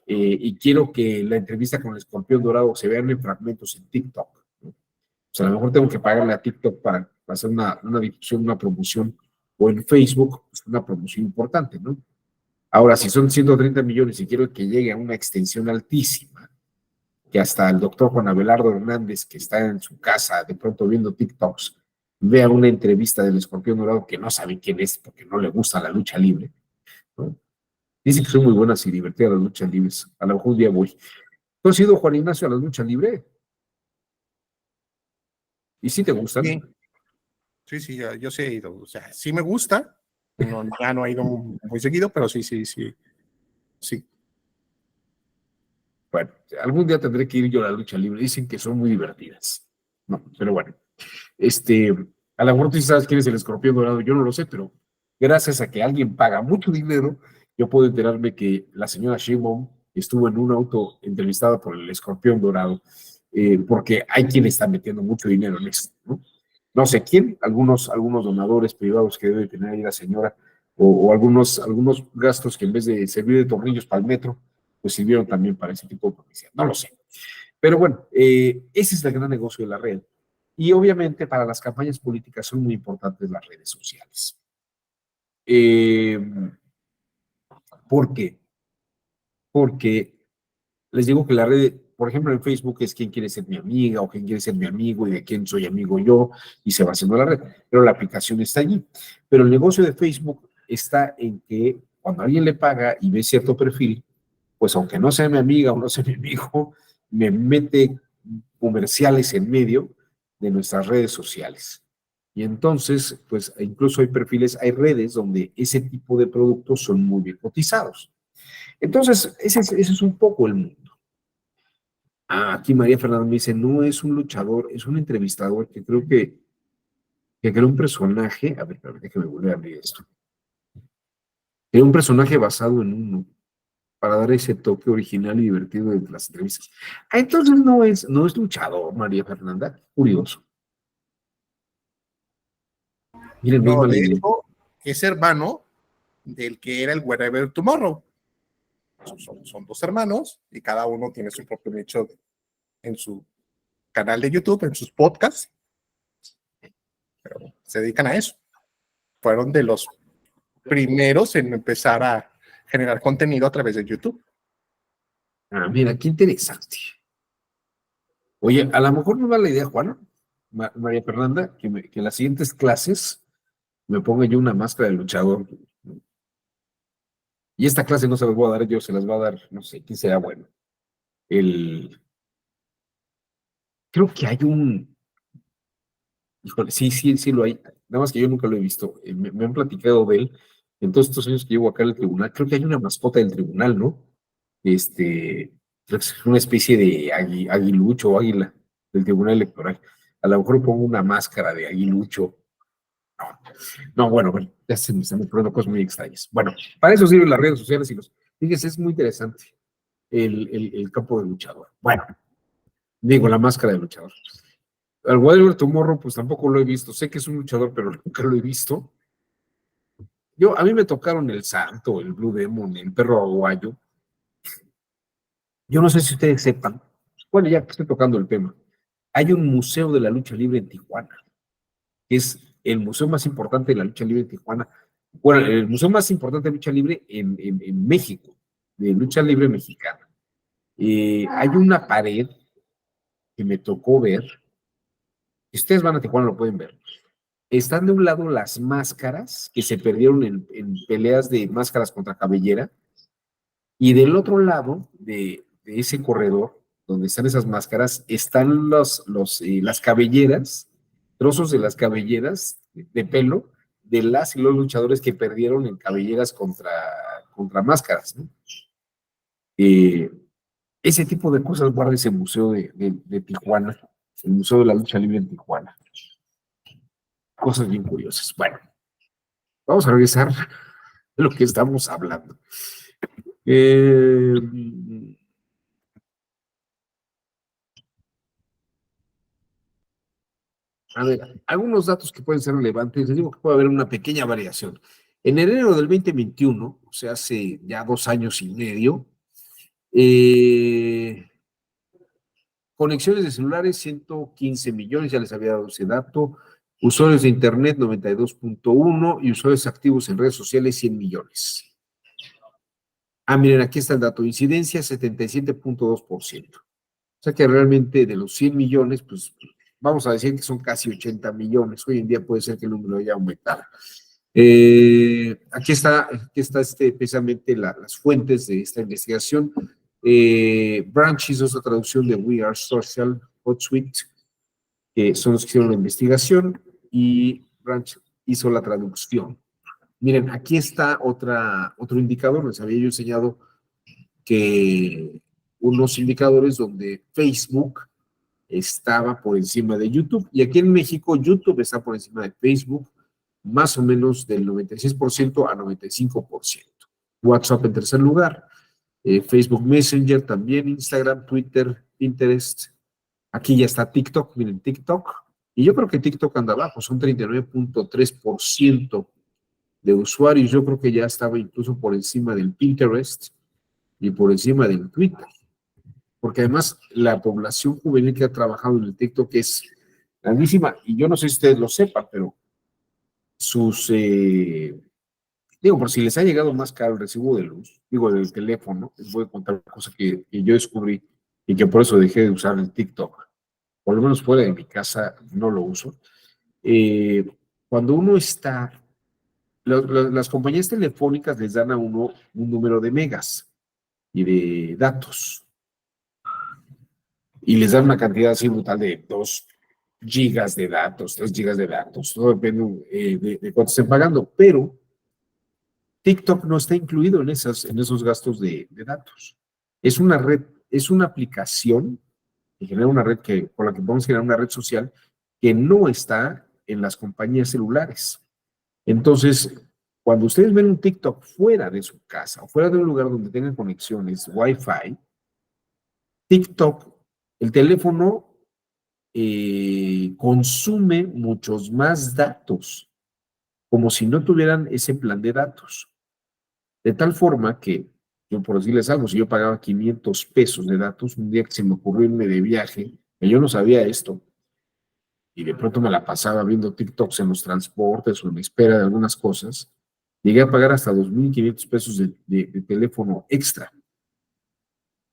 y quiero que la entrevista con el escorpión dorado se vean en fragmentos en TikTok, ¿no? O sea, a lo mejor tengo que pagarle a TikTok para hacer una difusión, una promoción, o en Facebook, pues una promoción importante, ¿no? Ahora, si son 130 millones y quiero que llegue a una extensión altísima, que hasta el doctor Juan Abelardo Hernández, que está en su casa de pronto viendo TikToks, vea una entrevista del escorpión dorado que no sabe quién es porque no le gusta la lucha libre, ¿no? Dicen que son muy buenas y divertidas las luchas libres. A lo mejor un día voy. ¿Tú has ido, Juan Ignacio, a las luchas libres? ¿Y si te gustan? Sí, sí, yo sí he ido. O sea, sí me gusta. No, ya no he ido muy seguido, pero sí. Bueno, algún día tendré que ir yo a la lucha libre. Dicen que son muy divertidas. No, pero bueno. A lo mejor tú sí sabes quién es el escorpión dorado. Yo no lo sé, pero gracias a que alguien paga mucho dinero, yo puedo enterarme que la señora Sheinbaum estuvo en un auto entrevistada por el escorpión dorado, porque hay quien está metiendo mucho dinero en esto, ¿no? No sé quién, algunos donadores privados que debe tener ahí la señora, o algunos gastos que en vez de servir de tornillos para el metro, pues sirvieron también para ese tipo de publicidad. No lo sé. Pero bueno, ese es el gran negocio de la red. Y obviamente para las campañas políticas son muy importantes las redes sociales. Eh, ¿Por qué? Porque les digo que la red, por ejemplo, en Facebook es quién quiere ser mi amiga o quién quiere ser mi amigo y de quién soy amigo yo, y se va haciendo la red. Pero la aplicación está allí. Pero el negocio de Facebook está en que cuando alguien le paga y ve cierto perfil, pues aunque no sea mi amiga o no sea mi amigo, me mete comerciales en medio de nuestras redes sociales. Y entonces, pues incluso hay perfiles, hay redes donde ese tipo de productos son muy bien cotizados. Entonces, ese es un poco el mundo. Aquí María Fernanda me dice, no es un luchador, es un entrevistador que creo que crea un personaje, a ver, déjame volver a abrir esto. Crea un personaje basado en uno para dar ese toque original y divertido de las entrevistas. Entonces no es luchador, María Fernanda, curioso. Miren, no es No, mala de idea. hecho, es hermano del que era el Wherever Tomorrow. Son dos hermanos y cada uno tiene su propio nicho en su canal de YouTube, en sus podcasts, pero se dedican a eso. Fueron de los primeros en empezar a generar contenido a través de YouTube. Mira, qué interesante. Oye, a lo mejor no es mala idea, Juana, María Fernanda, que en las siguientes clases me ponga yo una máscara de luchador. Y esta clase no se las voy a dar yo, se las va a dar, no sé, quién será bueno. El, creo que hay híjole, sí lo hay, nada más que yo nunca lo he visto. Me han platicado de él en todos estos años que llevo acá en el tribunal. Creo que hay una mascota del tribunal, ¿no? Creo que es una especie de aguilucho o águila del tribunal electoral. A lo mejor pongo una máscara de aguilucho. No, no, bueno, ya se me están ocurriendo cosas muy extrañas. Bueno, para eso sirven las redes sociales y fíjese, es muy interesante el campo de luchador. Bueno, digo, la máscara de luchador. Al Wilder Tomorrow, pues tampoco lo he visto. Sé que es un luchador, pero nunca lo he visto. A mí me tocaron el Santo, el Blue Demon, el Perro Aguayo. Yo no sé si ustedes sepan, bueno, ya que estoy tocando el tema, hay un museo de la lucha libre en Tijuana, que es el museo más importante de la lucha libre en Tijuana. Bueno, el museo más importante de lucha libre en México, de lucha libre mexicana. Hay una pared que me tocó ver, si ustedes van a Tijuana lo pueden ver. Están de un lado las máscaras que se perdieron en peleas de máscaras contra cabellera, y del otro lado de ese corredor, donde están esas máscaras, están las cabelleras, trozos de las cabelleras de pelo de las y los luchadores que perdieron en cabelleras contra máscaras, ¿no? Eh, Ese tipo de cosas guarda ese museo de Tijuana, el Museo de la Lucha Libre en Tijuana. Cosas bien curiosas. Bueno, vamos a revisar lo que estamos hablando. A ver, algunos datos que pueden ser relevantes. Les digo que puede haber una pequeña variación. En enero del 2021, o sea, hace ya 2 años y medio, conexiones de celulares, 115 millones, ya les había dado ese dato. Usuarios de Internet, 92.1, y usuarios activos en redes sociales, 100 millones. Miren, aquí está el dato. Incidencia, 77.2%. O sea que realmente de los 100 millones, pues vamos a decir que son casi 80 millones. Hoy en día puede ser que el número vaya a aumentar. Aquí está precisamente las fuentes de esta investigación. Branch hizo esta traducción de We Are Social HotSuite, que son los que hicieron la investigación, y Branch hizo la traducción. Miren, aquí está otro indicador. Les había yo enseñado que unos indicadores donde Facebook estaba por encima de YouTube, y aquí en México YouTube está por encima de Facebook, más o menos del 96% a 95%. WhatsApp en tercer lugar, Facebook Messenger también, Instagram, Twitter, Pinterest. Aquí ya está TikTok, miren TikTok, y yo creo que TikTok anda abajo, son 39.3% de usuarios. Yo creo que ya estaba incluso por encima del Pinterest y por encima del Twitter, porque además la población juvenil que ha trabajado en el TikTok es grandísima, y yo no sé si ustedes lo sepan, pero digo, por si les ha llegado más caro el recibo de luz, digo, del teléfono, les voy a contar una cosa que yo descubrí y que por eso dejé de usar el TikTok, por lo menos fuera de mi casa no lo uso. Cuando uno está, las compañías telefónicas les dan a uno un número de megas y de datos, y les dan una cantidad así brutal de 2 gigas de datos, 3 gigas de datos, todo depende de cuánto estén pagando, pero TikTok no está incluido en esos gastos de datos. Es una red, es una aplicación que genera una red por la que podemos generar una red social que no está en las compañías celulares. Entonces, cuando ustedes ven un TikTok fuera de su casa o fuera de un lugar donde tengan conexiones Wi-Fi, TikTok, el teléfono consume muchos más datos, como si no tuvieran ese plan de datos. De tal forma que, yo por decirles algo, si yo pagaba 500 pesos de datos, un día que se me ocurrió irme de viaje, que yo no sabía esto, y de pronto me la pasaba viendo TikToks en los transportes o en la espera de algunas cosas, llegué a pagar hasta 2,500 pesos de teléfono extra.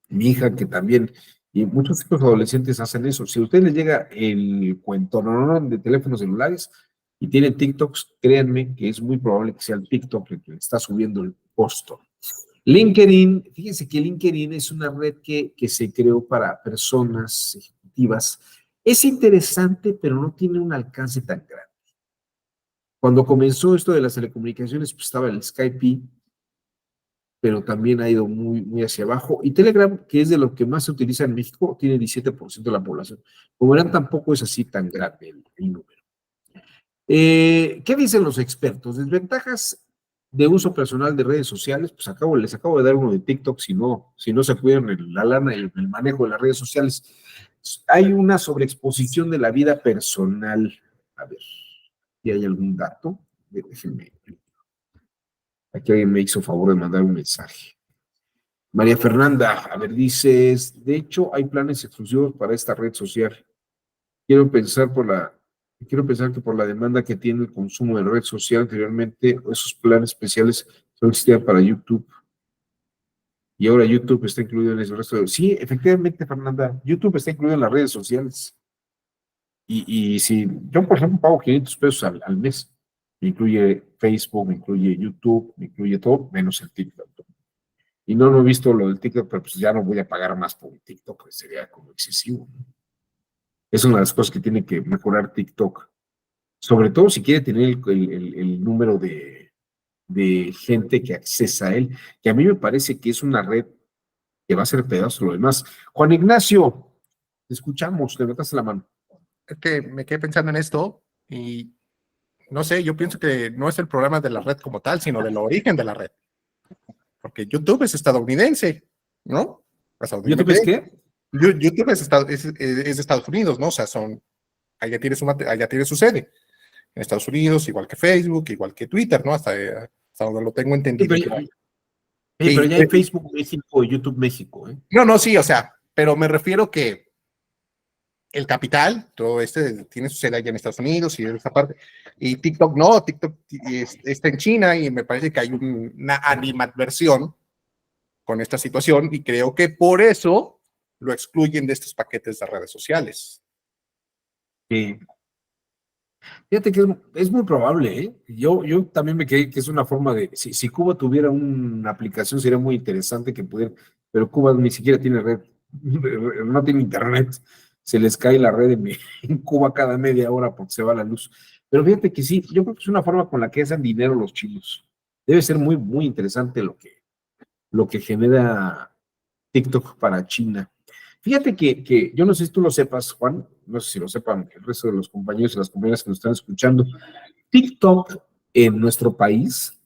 Mi hija, que también, y muchos chicos adolescentes hacen eso. Si a usted les llega el cuento de teléfonos celulares y tienen TikToks, créanme que es muy probable que sea el TikTok el que le está subiendo el costo. LinkedIn, fíjense que LinkedIn es una red que se creó para personas ejecutivas. Es interesante, pero no tiene un alcance tan grande. Cuando comenzó esto de las telecomunicaciones, pues estaba el Skype, pero también ha ido muy, muy hacia abajo. Y Telegram, que es de lo que más se utiliza en México, tiene 17% de la población. Como verán, tampoco es así tan grande el número. ¿Qué dicen los expertos? Desventajas de uso personal de redes sociales, pues les acabo de dar uno de TikTok, si no se cuidan la lana y el manejo de las redes sociales. Hay una sobreexposición de la vida personal. A ver, ¿y hay algún dato? Déjenme. Aquí alguien me hizo favor de mandar un mensaje. María Fernanda, a ver, dices, de hecho, hay planes exclusivos para esta red social. Quiero pensar quiero pensar que por la demanda que tiene el consumo de red social anteriormente, esos planes especiales solo existían para YouTube. Y ahora YouTube está incluido en el resto de... Sí, efectivamente, Fernanda, YouTube está incluido en las redes sociales. Y si yo, por ejemplo, pago 500 pesos al mes, me incluye Facebook, me incluye YouTube, me incluye todo, menos el TikTok. Y no he visto lo del TikTok, pero pues ya no voy a pagar más por un TikTok, que sería como excesivo, ¿no? Es una de las cosas que tiene que mejorar TikTok, sobre todo si quiere tener el número de gente que accesa a él, que a mí me parece que es una red que va a ser pedazo de lo demás. Juan Ignacio, te escuchamos, levantaste la mano. Es que me quedé pensando en esto y no sé, yo pienso que no es el problema de la red como tal, sino del origen de la red. Porque YouTube es estadounidense, ¿no? ¿YouTube es qué? YouTube es de Estados Unidos, ¿no? O sea, allá tiene su sede. En Estados Unidos, igual que Facebook, igual que Twitter, ¿no? Hasta donde lo tengo Sí, entendido. pero ya hay Facebook México y YouTube México, ¿eh? No, sí, o sea, pero me refiero que el capital, todo tiene su sede allá en Estados Unidos y en esta parte. Y TikTok no, TikTok está en China y me parece que hay una animadversión con esta situación y creo que por eso lo excluyen de estos paquetes de redes sociales. Sí. Fíjate que es muy probable, ¿eh? Yo también me quedé que es una forma de, si Cuba tuviera una aplicación sería muy interesante que pudiera, pero Cuba ni siquiera tiene red, no tiene internet, se les cae la red en Cuba cada media hora porque se va la luz. Pero fíjate que sí, yo creo que es una forma con la que hacen dinero los chinos. Debe ser muy, muy interesante lo que genera TikTok para China. Fíjate que yo no sé si tú lo sepas, Juan, no sé si lo sepan el resto de los compañeros y las compañeras que nos están escuchando. TikTok en nuestro país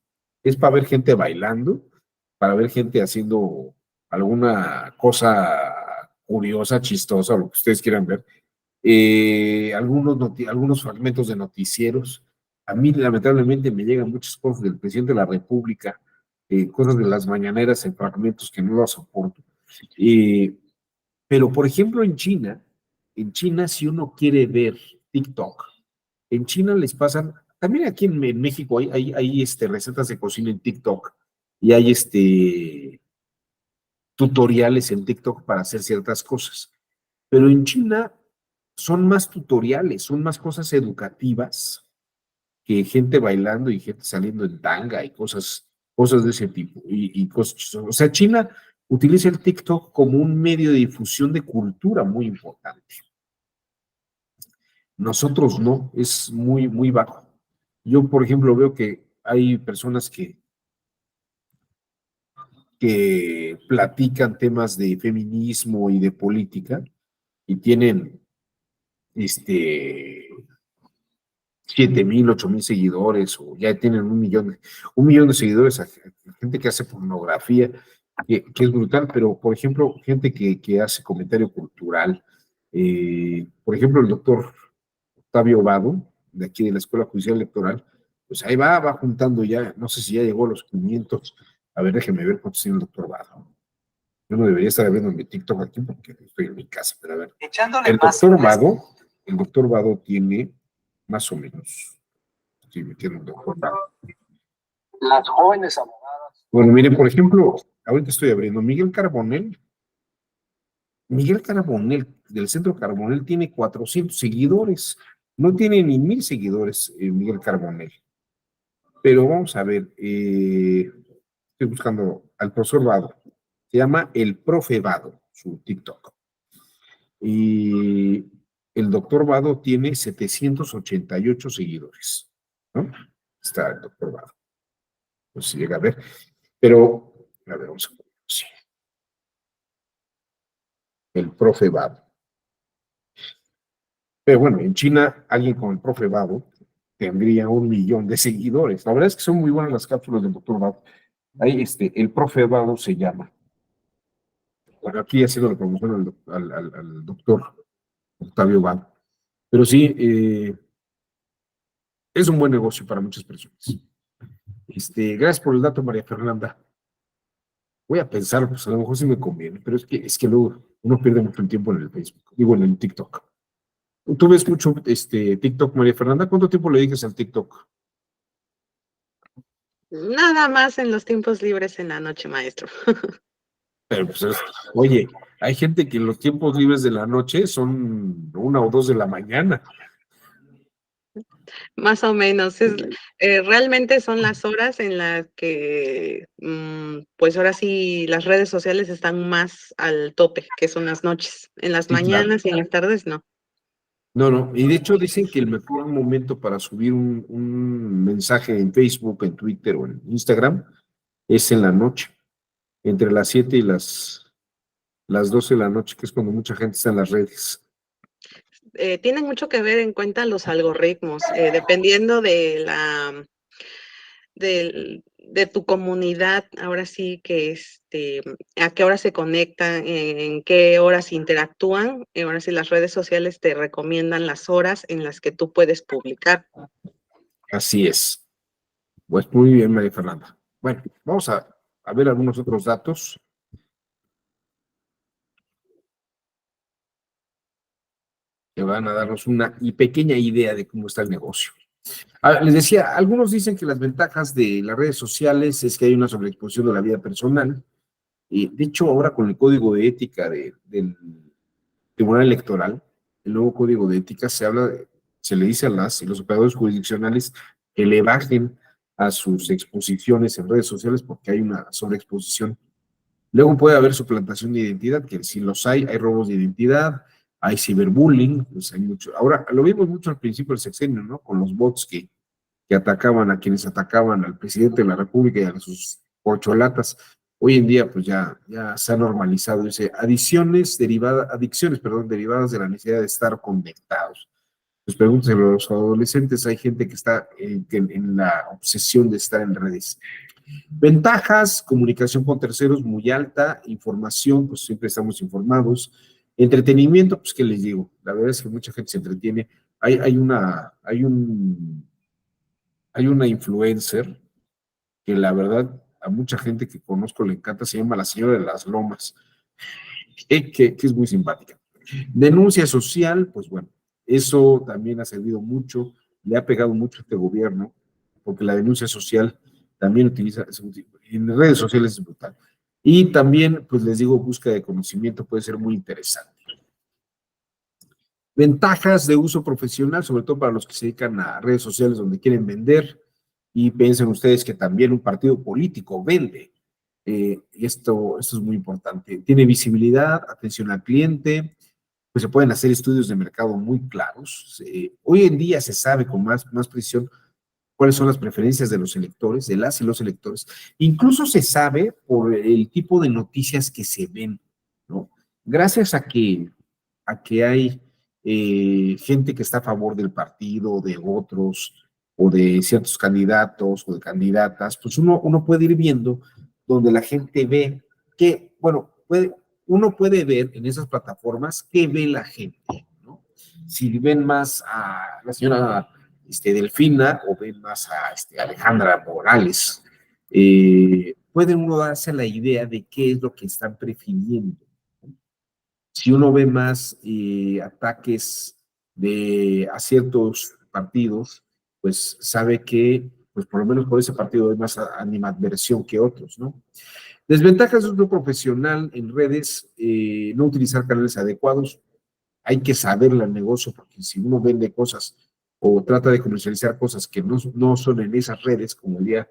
es para ver gente bailando, para ver gente haciendo alguna cosa curiosa, chistosa, lo que ustedes quieran ver. Algunos fragmentos de noticieros. A mí, lamentablemente, me llegan muchas cosas del presidente de la República, cosas de las mañaneras en fragmentos que no las soporto. Eh, pero, por ejemplo, en China, si uno quiere ver TikTok, en China les pasan, también aquí en México hay recetas de cocina en TikTok y hay tutoriales en TikTok para hacer ciertas cosas. Pero en China son más tutoriales, son más cosas educativas que gente bailando y gente saliendo en tanga y cosas de ese tipo. Y cosas chistosas. O sea, China utiliza el TikTok como un medio de difusión de cultura muy importante. Nosotros no, es muy, muy bajo. Yo, por ejemplo, veo que hay personas que platican temas de feminismo y de política y tienen este 7,000, 8,000 seguidores, o ya tienen un millón de seguidores, a gente que hace pornografía, que es brutal, pero por ejemplo, gente que hace comentario cultural, por ejemplo, el doctor Octavio Vado, de aquí de la Escuela Judicial Electoral, pues ahí va juntando ya, no sé si ya llegó a los 500, a ver, déjeme ver cuántos tiene el doctor Vado. Yo no debería estar viendo mi TikTok aquí porque estoy en mi casa, pero a ver. El doctor Vado tiene más o menos. Sí, me quedo un doctor Vado. Las jóvenes abogadas. Bueno, miren, por ejemplo, ahorita estoy abriendo Miguel Carbonell, del Centro Carbonell, tiene 400 seguidores. No tiene ni 1,000 seguidores, Miguel Carbonell. Pero vamos a ver, estoy buscando al profesor Vado. Se llama el profe Vado, su TikTok. Y el doctor Vado tiene 788 seguidores, ¿no? Está el doctor Vado. No sé si llega a ver. Pero, a ver, vamos a ver. Sí. El profe Vado. Pero bueno, en China, alguien con el profe Vado tendría 1 millón de seguidores. La verdad es que son muy buenas las cápsulas del doctor Vado. Ahí, el profe Vado se llama. Bueno, aquí haciendo la promoción al doctor Octavio Vado. Pero sí, es un buen negocio para muchas personas. Gracias por el dato, María Fernanda. Voy a pensar, pues a lo mejor sí me conviene, pero es que luego uno pierde mucho el tiempo en el Facebook, digo, en el TikTok. ¿Tú ves mucho TikTok, María Fernanda? ¿Cuánto tiempo le dedicas al TikTok? Nada más en los tiempos libres en la noche, maestro. Pero, pues, oye, hay gente que los tiempos libres de la noche son 1 o 2 de la mañana. Más o menos. Realmente son las horas en las que, pues ahora sí, las redes sociales están más al tope, que son las noches. En las Sí, claro. mañanas y en las tardes, no. No, no, y de hecho dicen que el mejor momento para subir un mensaje en Facebook, en Twitter o en Instagram es en la noche, entre las 7 y las 12 de la noche, que es cuando mucha gente está en las redes. Tienen mucho que ver en cuenta los algoritmos, dependiendo de tu comunidad, ahora sí que a qué hora se conectan, en qué horas interactúan, ahora sí las redes sociales te recomiendan las horas en las que tú puedes publicar. Así es. Pues muy bien, María Fernanda. Bueno, vamos a ver algunos otros datos. Que van a darnos una pequeña idea de cómo está el negocio. Les decía, algunos dicen que las ventajas de las redes sociales es que hay una sobreexposición de la vida personal. Y de hecho, ahora con el código de ética del Tribunal Electoral, el nuevo código de ética, se le dice a las y los operadores jurisdiccionales que le bajen a sus exposiciones en redes sociales porque hay una sobreexposición. Luego puede haber suplantación de identidad, que si los hay robos de identidad, hay ciberbullying, pues hay mucho. Ahora, lo vimos mucho al principio del sexenio, ¿no? Con los bots que atacaban a quienes atacaban al presidente de la República y a sus corcholatas. Hoy en día, pues ya se ha normalizado. Dice, adicciones, perdón, derivadas de la necesidad de estar conectados. Pues pregúntense a los adolescentes, hay gente que está en la obsesión de estar en redes. Ventajas, comunicación con terceros muy alta, información, pues siempre estamos informados. Entretenimiento, pues qué les digo, la verdad es que mucha gente se entretiene. Hay una influencer que la verdad a mucha gente que conozco le encanta, se llama la señora de las lomas, que es muy simpática. Denuncia social, pues bueno, eso también ha servido mucho, le ha pegado mucho a este gobierno, porque la denuncia social también en redes sociales es brutal. Y también, pues les digo, búsqueda de conocimiento puede ser muy interesante. Ventajas de uso profesional, sobre todo para los que se dedican a redes sociales donde quieren vender, y piensen ustedes que también un partido político vende. Esto es muy importante. Tiene visibilidad, atención al cliente, pues se pueden hacer estudios de mercado muy claros. Hoy en día se sabe con más precisión cuáles son las preferencias de los electores, de las y los electores. Incluso se sabe por el tipo de noticias que se ven, ¿no? Gracias a que hay gente que está a favor del partido, de otros, o de ciertos candidatos o de candidatas, pues uno puede ir viendo donde la gente ve que, bueno, uno puede ver en esas plataformas qué ve la gente, ¿no? Si ven más a la señora Delfina o ven más a Alejandra Morales, puede uno darse la idea de qué es lo que están prefiriendo. Si uno ve más ataques a ciertos partidos, pues sabe que, pues por lo menos por ese partido hay más animadversión que otros, ¿no? Desventajas de uso profesional en redes, no utilizar canales adecuados. Hay que saberle al negocio, porque si uno vende cosas o trata de comercializar cosas que no son en esas redes, como diría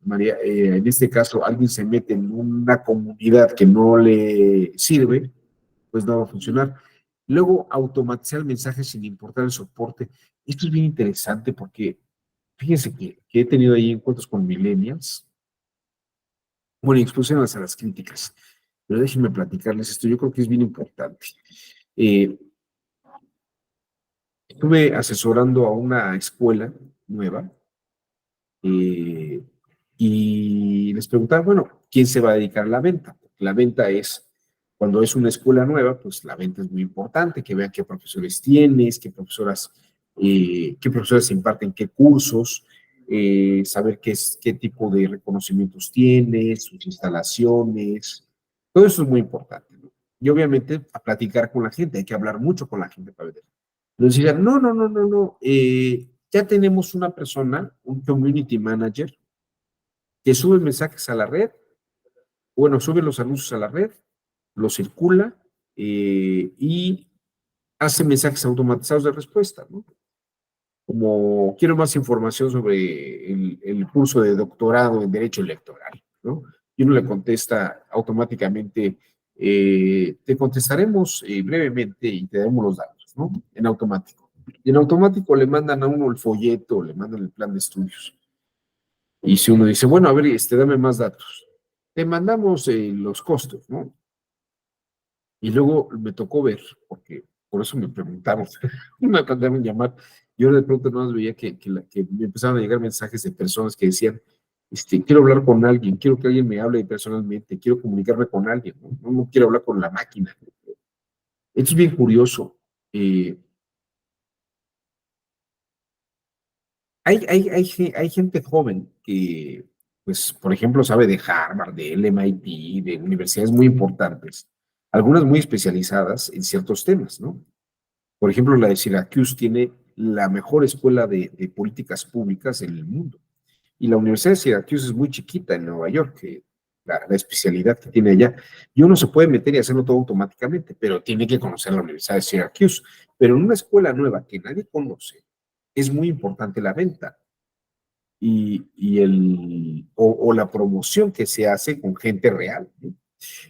María, en este caso alguien se mete en una comunidad que no le sirve, pues no va a funcionar. Luego, automatizar el mensaje sin importar el soporte. Esto es bien interesante porque fíjense que he tenido ahí encuentros con millennials, bueno, expuestas a las críticas, pero déjenme platicarles esto, yo creo que es bien importante. Estuve asesorando a una escuela nueva y les preguntaba, bueno, ¿quién se va a dedicar a la venta? La venta es, cuando es una escuela nueva, pues la venta es muy importante, que vean qué profesores tienes, qué profesoras imparten qué cursos. saber qué tipo de reconocimientos tiene, sus instalaciones, todo eso es muy importante, ¿no? Y obviamente a platicar con la gente, hay que hablar mucho con la gente para ver. Entonces digan, no, no, no, no, no, ya tenemos una persona, un community manager, que sube mensajes a la red, bueno, sube los anuncios a la red, los circula y hace mensajes automatizados de respuesta, ¿no? Como quiero más información sobre el curso de doctorado en Derecho Electoral, ¿no? Y uno le contesta automáticamente, te contestaremos brevemente y te daremos los datos, ¿no? En automático. Y en automático le mandan a uno el folleto, le mandan el plan de estudios. Y si uno dice, bueno, a ver, dame más datos. Te mandamos los costos, ¿no? Y luego me tocó ver, porque por eso me preguntaron, me mandaron llamar, y ahora de pronto no veía que me empezaron a llegar mensajes de personas que decían, quiero hablar con alguien, quiero que alguien me hable personalmente, quiero comunicarme con alguien, no quiero hablar con la máquina. Esto es bien curioso. Hay gente joven que, pues, por ejemplo, sabe de Harvard, del MIT, de universidades muy importantes, algunas muy especializadas en ciertos temas, ¿no? Por ejemplo, la de Syracuse tiene la mejor escuela de políticas públicas en el mundo. Y la Universidad de Syracuse es muy chiquita en Nueva York, la especialidad que tiene allá. Y uno se puede meter y hacerlo todo automáticamente, pero tiene que conocer la Universidad de Syracuse. Pero en una escuela nueva que nadie conoce, es muy importante la venta o la promoción que se hace con gente real, ¿no?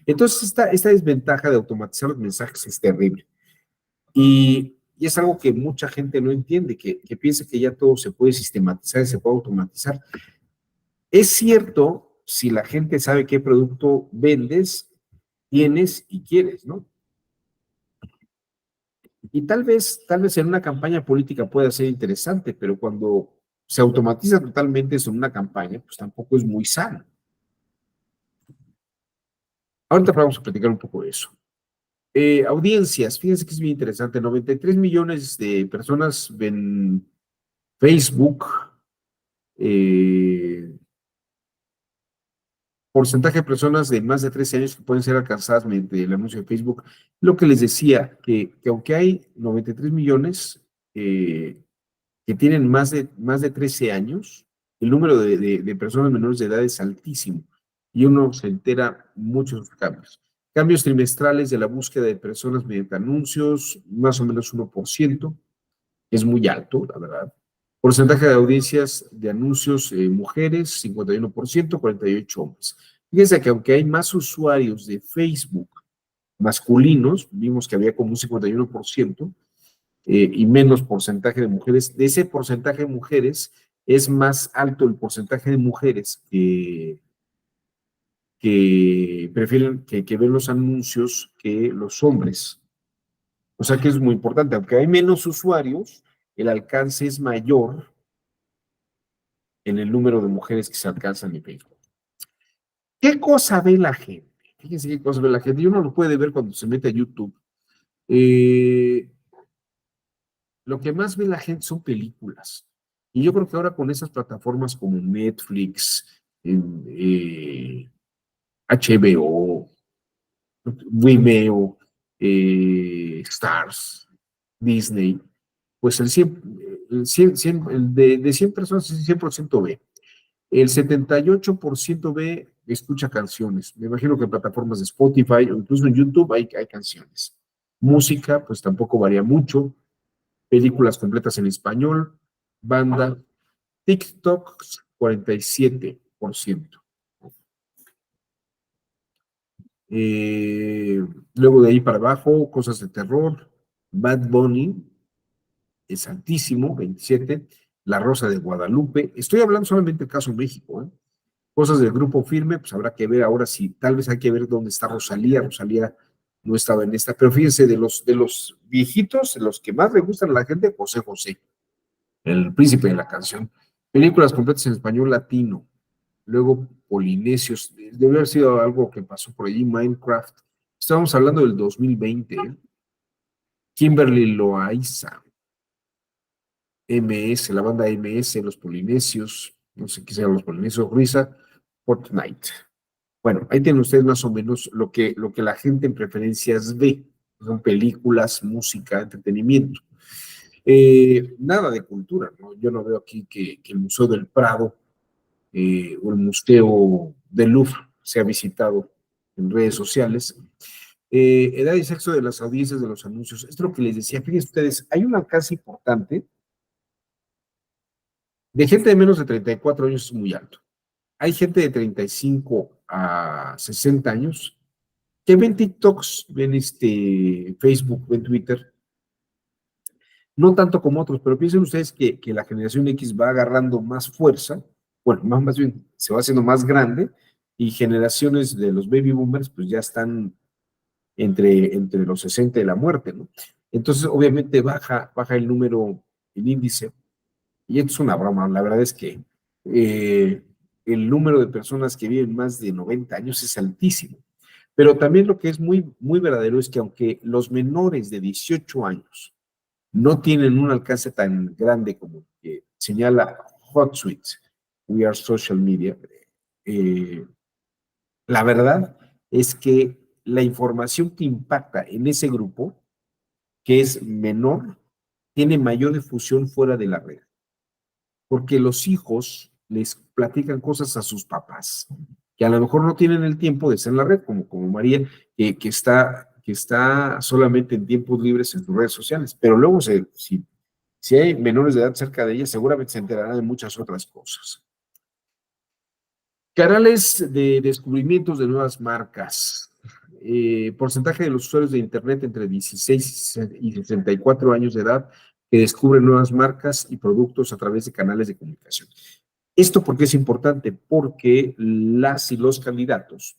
Entonces, esta desventaja de automatizar los mensajes es terrible. Y es algo que mucha gente no entiende, que piensa que ya todo se puede sistematizar y se puede automatizar. Es cierto si la gente sabe qué producto vendes, tienes y quieres, ¿no? Y tal vez en una campaña política pueda ser interesante, pero cuando se automatiza totalmente eso en una campaña, pues tampoco es muy sano. Ahorita vamos a platicar un poco de eso. Audiencias, fíjense que es bien interesante, 93 millones de personas ven Facebook, porcentaje de personas de más de 13 años que pueden ser alcanzadas mediante el anuncio de Facebook. Lo que les decía, que aunque hay 93 millones que tienen más de 13 años, el número de personas menores de edad es altísimo y uno se entera muchos de los cambios. Cambios trimestrales de la búsqueda de personas mediante anuncios, más o menos 1%, es muy alto, la verdad. Porcentaje de audiencias de anuncios mujeres, 51%, 48 hombres. Fíjense que aunque hay más usuarios de Facebook masculinos, vimos que había como un 51%, y menos porcentaje de mujeres, de ese porcentaje de mujeres es más alto el porcentaje de mujeres que prefieren, que ven los anuncios que los hombres. O sea que es muy importante, aunque hay menos usuarios, el alcance es mayor en el número de mujeres que se alcanzan en Facebook. ¿Qué cosa ve la gente? Fíjense qué cosa ve la gente. Y uno lo puede ver cuando se mete a YouTube. Lo que más ve la gente son películas. Y yo creo que ahora con esas plataformas como Netflix, HBO, Vimeo, Stars, Disney, pues de 100 personas, el 100% ve. El 78% ve, escucha canciones. Me imagino que en plataformas de Spotify o incluso en YouTube hay canciones. Música, pues tampoco varía mucho. Películas completas en español. Banda. TikTok, 47%. Luego de ahí para abajo, cosas de terror. Bad Bunny es altísimo, 27. La Rosa de Guadalupe. Estoy hablando solamente del caso México, ¿eh? Cosas del Grupo Firme, pues habrá que ver ahora si tal vez hay que ver dónde está Rosalía. Rosalía no estaba en esta, pero fíjense, de los viejitos, de los que más le gustan a la gente, José José, el príncipe de la canción. Películas completas en español latino. Luego Polinesios, debe haber sido algo que pasó por allí, Minecraft. Estábamos hablando del 2020, ¿eh? Kimberly Loaiza. MS, la banda MS, los Polinesios, no sé qué sean los Polinesios, Risa, Fortnite. Bueno, ahí tienen ustedes más o menos lo que la gente en preferencias ve. Son películas, música, entretenimiento. Nada de cultura, ¿no? Yo no veo aquí que el Museo del Prado o el Museo del Louvre sea visitado en redes sociales. Edad y sexo de las audiencias de los anuncios. Esto es lo que les decía. Fíjense ustedes, hay un alcance importante de gente de menos de 34 años, es muy alto. Hay gente de 35 a 60 años que ven TikToks, ven Facebook, ven Twitter, no tanto como otros, pero piensen ustedes que la generación X va agarrando más fuerza, bueno, más bien se va haciendo más grande, y generaciones de los baby boomers pues ya están entre los 60 y la muerte, ¿no? Entonces, obviamente baja el número, el índice, y esto es una broma, la verdad es que eh, el número de personas que viven más de 90 años es altísimo. Pero también lo que es muy verdadero es que aunque los menores de 18 años no tienen un alcance tan grande como el que señala HotSuite, We Are Social Media, eh, la verdad es que la información que impacta en ese grupo, que es menor, tiene mayor difusión fuera de la red, porque los hijos les platican cosas a sus papás, que a lo mejor no tienen el tiempo de estar en la red, como María, que está solamente en tiempos libres en sus redes sociales, pero luego si hay menores de edad cerca de ella, seguramente se enterarán de muchas otras cosas. Canales de descubrimientos de nuevas marcas. Porcentaje de los usuarios de Internet entre 16 y 64 años de edad que descubren nuevas marcas y productos a través de canales de comunicación. ¿Esto por qué es importante? Porque las y los candidatos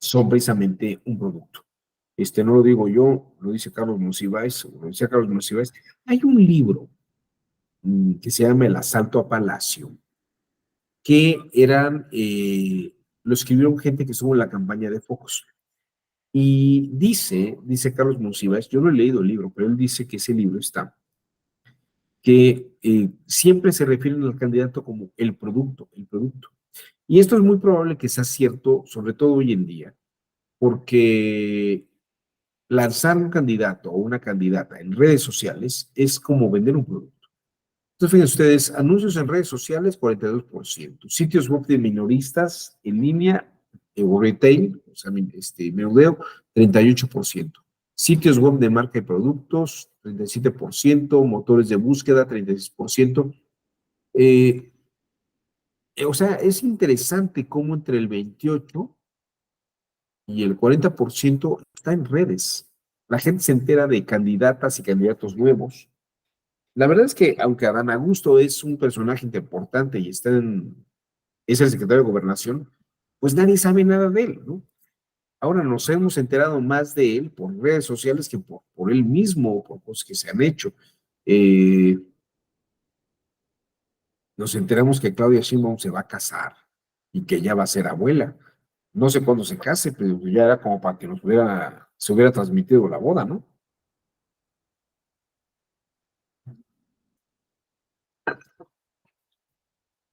son precisamente un producto. No lo digo yo, lo dice Carlos Monsiváis, o lo decía Carlos Monsiváis. Hay un libro que se llama El asalto a Palacio, que lo escribieron gente que estuvo en la campaña de Fox. Y dice Carlos Monsiváis, yo no he leído el libro, pero él dice que ese libro está, que siempre se refieren al candidato como el producto, el producto. Y esto es muy probable que sea cierto, sobre todo hoy en día, porque lanzar un candidato o una candidata en redes sociales es como vender un producto. Entonces, fíjense ustedes, anuncios en redes sociales, 42%. Sitios web de minoristas en línea o retail, o sea, menudeo, 38%. Sitios web de marca y productos, 37%. Motores de búsqueda, 36%. O sea, es interesante cómo entre el 28 y el 40% está en redes. La gente se entera de candidatas y candidatos nuevos. La verdad es que, aunque Adán Augusto es un personaje importante y es el secretario de Gobernación, pues nadie sabe nada de él, ¿no? Ahora nos hemos enterado más de él por redes sociales que por él mismo, por cosas que se han hecho. Eh, Nos enteramos que Claudia Sheinbaum se va a casar y que ya va a ser abuela. No sé cuándo se case, pero ya era como para que se hubiera transmitido la boda, ¿no?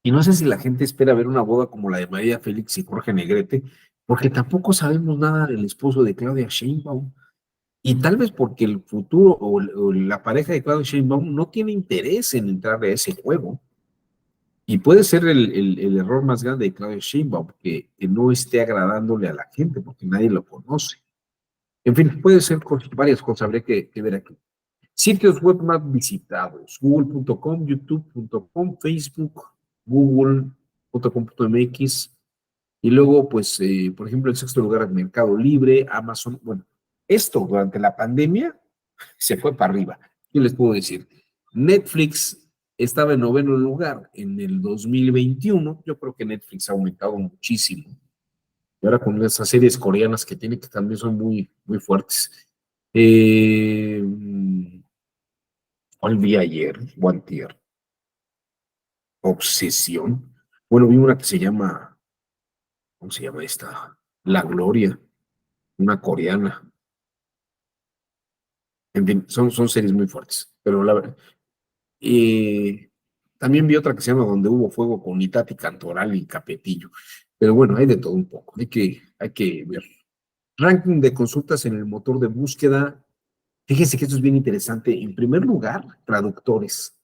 Y no sé si la gente espera ver una boda como la de María Félix y Jorge Negrete, porque tampoco sabemos nada del esposo de Claudia Sheinbaum. Y tal vez porque el futuro o la pareja de Claudia Sheinbaum no tiene interés en entrar a ese juego. Y puede ser el error más grande de Claudia Sheinbaum, que no esté agradándole a la gente porque nadie lo conoce. En fin, puede ser varias cosas, habría que ver aquí. Sitios web más visitados: google.com, youtube.com, Facebook, google.com.mx. Y luego, pues, por ejemplo, en sexto lugar, Mercado Libre, Amazon. Bueno, esto durante la pandemia se fue para arriba. ¿Qué les puedo decir? Netflix estaba en noveno lugar en el 2021. Yo creo que Netflix ha aumentado muchísimo. Y ahora con esas series coreanas que tiene, que también son muy fuertes. Eh, ¿Cuál vi ayer? O antier. Obsesión. Bueno, vi una que se llama, ¿cómo se llama esta? La Gloria, una coreana. En fin, son series muy fuertes. Pero También vi otra que se llama Donde hubo fuego con Itati Cantoral y Capetillo. Pero bueno, hay de todo un poco. Hay que ver. Ranking de consultas en el motor de búsqueda. Fíjense que esto es bien interesante. En primer lugar, traductores.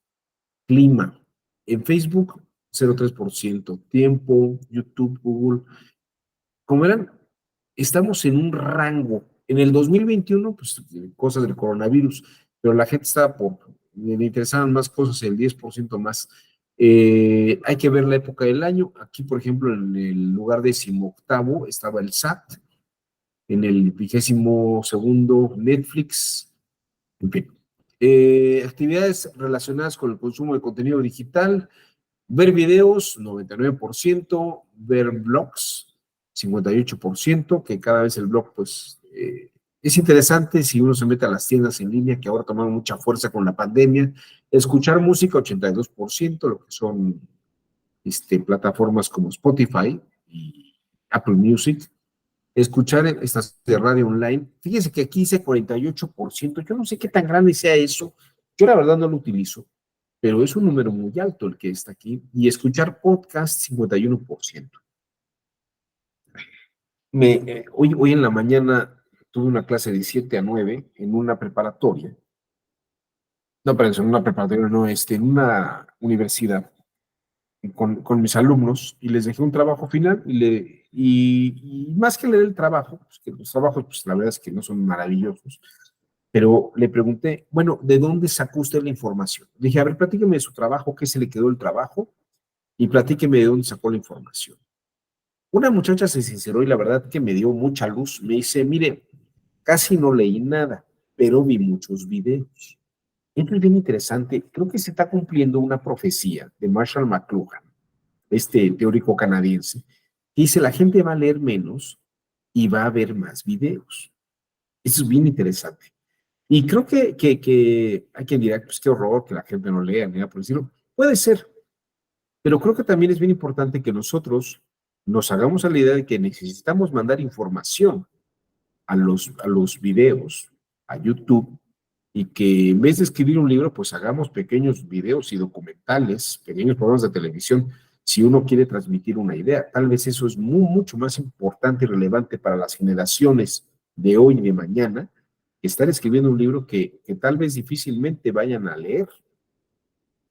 Clima. En Facebook, 0,3%. Tiempo, YouTube, Google. Como eran, estamos en un rango. En el 2021, pues cosas del coronavirus, pero la gente estaba le interesaban más cosas, el 10% más. Hay que ver la época del año. Aquí, por ejemplo, en el lugar 18º estaba el SAT, en el 22º Netflix, en fin. Actividades relacionadas con el consumo de contenido digital, ver videos, 99%, ver blogs, 58%, que cada vez el blog, pues, es interesante si uno se mete a las tiendas en línea, que ahora tomaron mucha fuerza con la pandemia. Escuchar música, 82%, lo que son plataformas como Spotify y Apple Music. Escuchar estas de radio online. Fíjense que aquí dice 48%. Yo no sé qué tan grande sea eso. Yo la verdad no lo utilizo, pero es un número muy alto el que está aquí. Y escuchar podcast, 51%. Hoy en la mañana tuve una clase de 7 a 9 en una preparatoria. No, perdón, en una preparatoria, no, en una universidad con mis alumnos y les dejé un trabajo final y más que leer el trabajo, pues que los trabajos, pues la verdad es que no son maravillosos, pero le pregunté, bueno, ¿de dónde sacó usted la información? Le dije, a ver, platíqueme de su trabajo, qué se le quedó el trabajo y platíqueme de dónde sacó la información. Una muchacha se sinceró y la verdad que me dio mucha luz. Me dice, mire, casi no leí nada, pero vi muchos videos. Esto es bien interesante. Creo que se está cumpliendo una profecía de Marshall McLuhan, este teórico canadiense, que dice, la gente va a leer menos y va a ver más videos. Eso es bien interesante. Y creo que hay quien dirá, pues qué horror que la gente no lea, ni nada por decirlo. Puede ser, pero creo que también es bien importante que nosotros nos hagamos a la idea de que necesitamos mandar información a los videos, a YouTube, y que en vez de escribir un libro, pues hagamos pequeños videos y documentales, pequeños programas de televisión, si uno quiere transmitir una idea. Tal vez eso es mucho más importante y relevante para las generaciones de hoy y de mañana, que estar escribiendo un libro que tal vez difícilmente vayan a leer,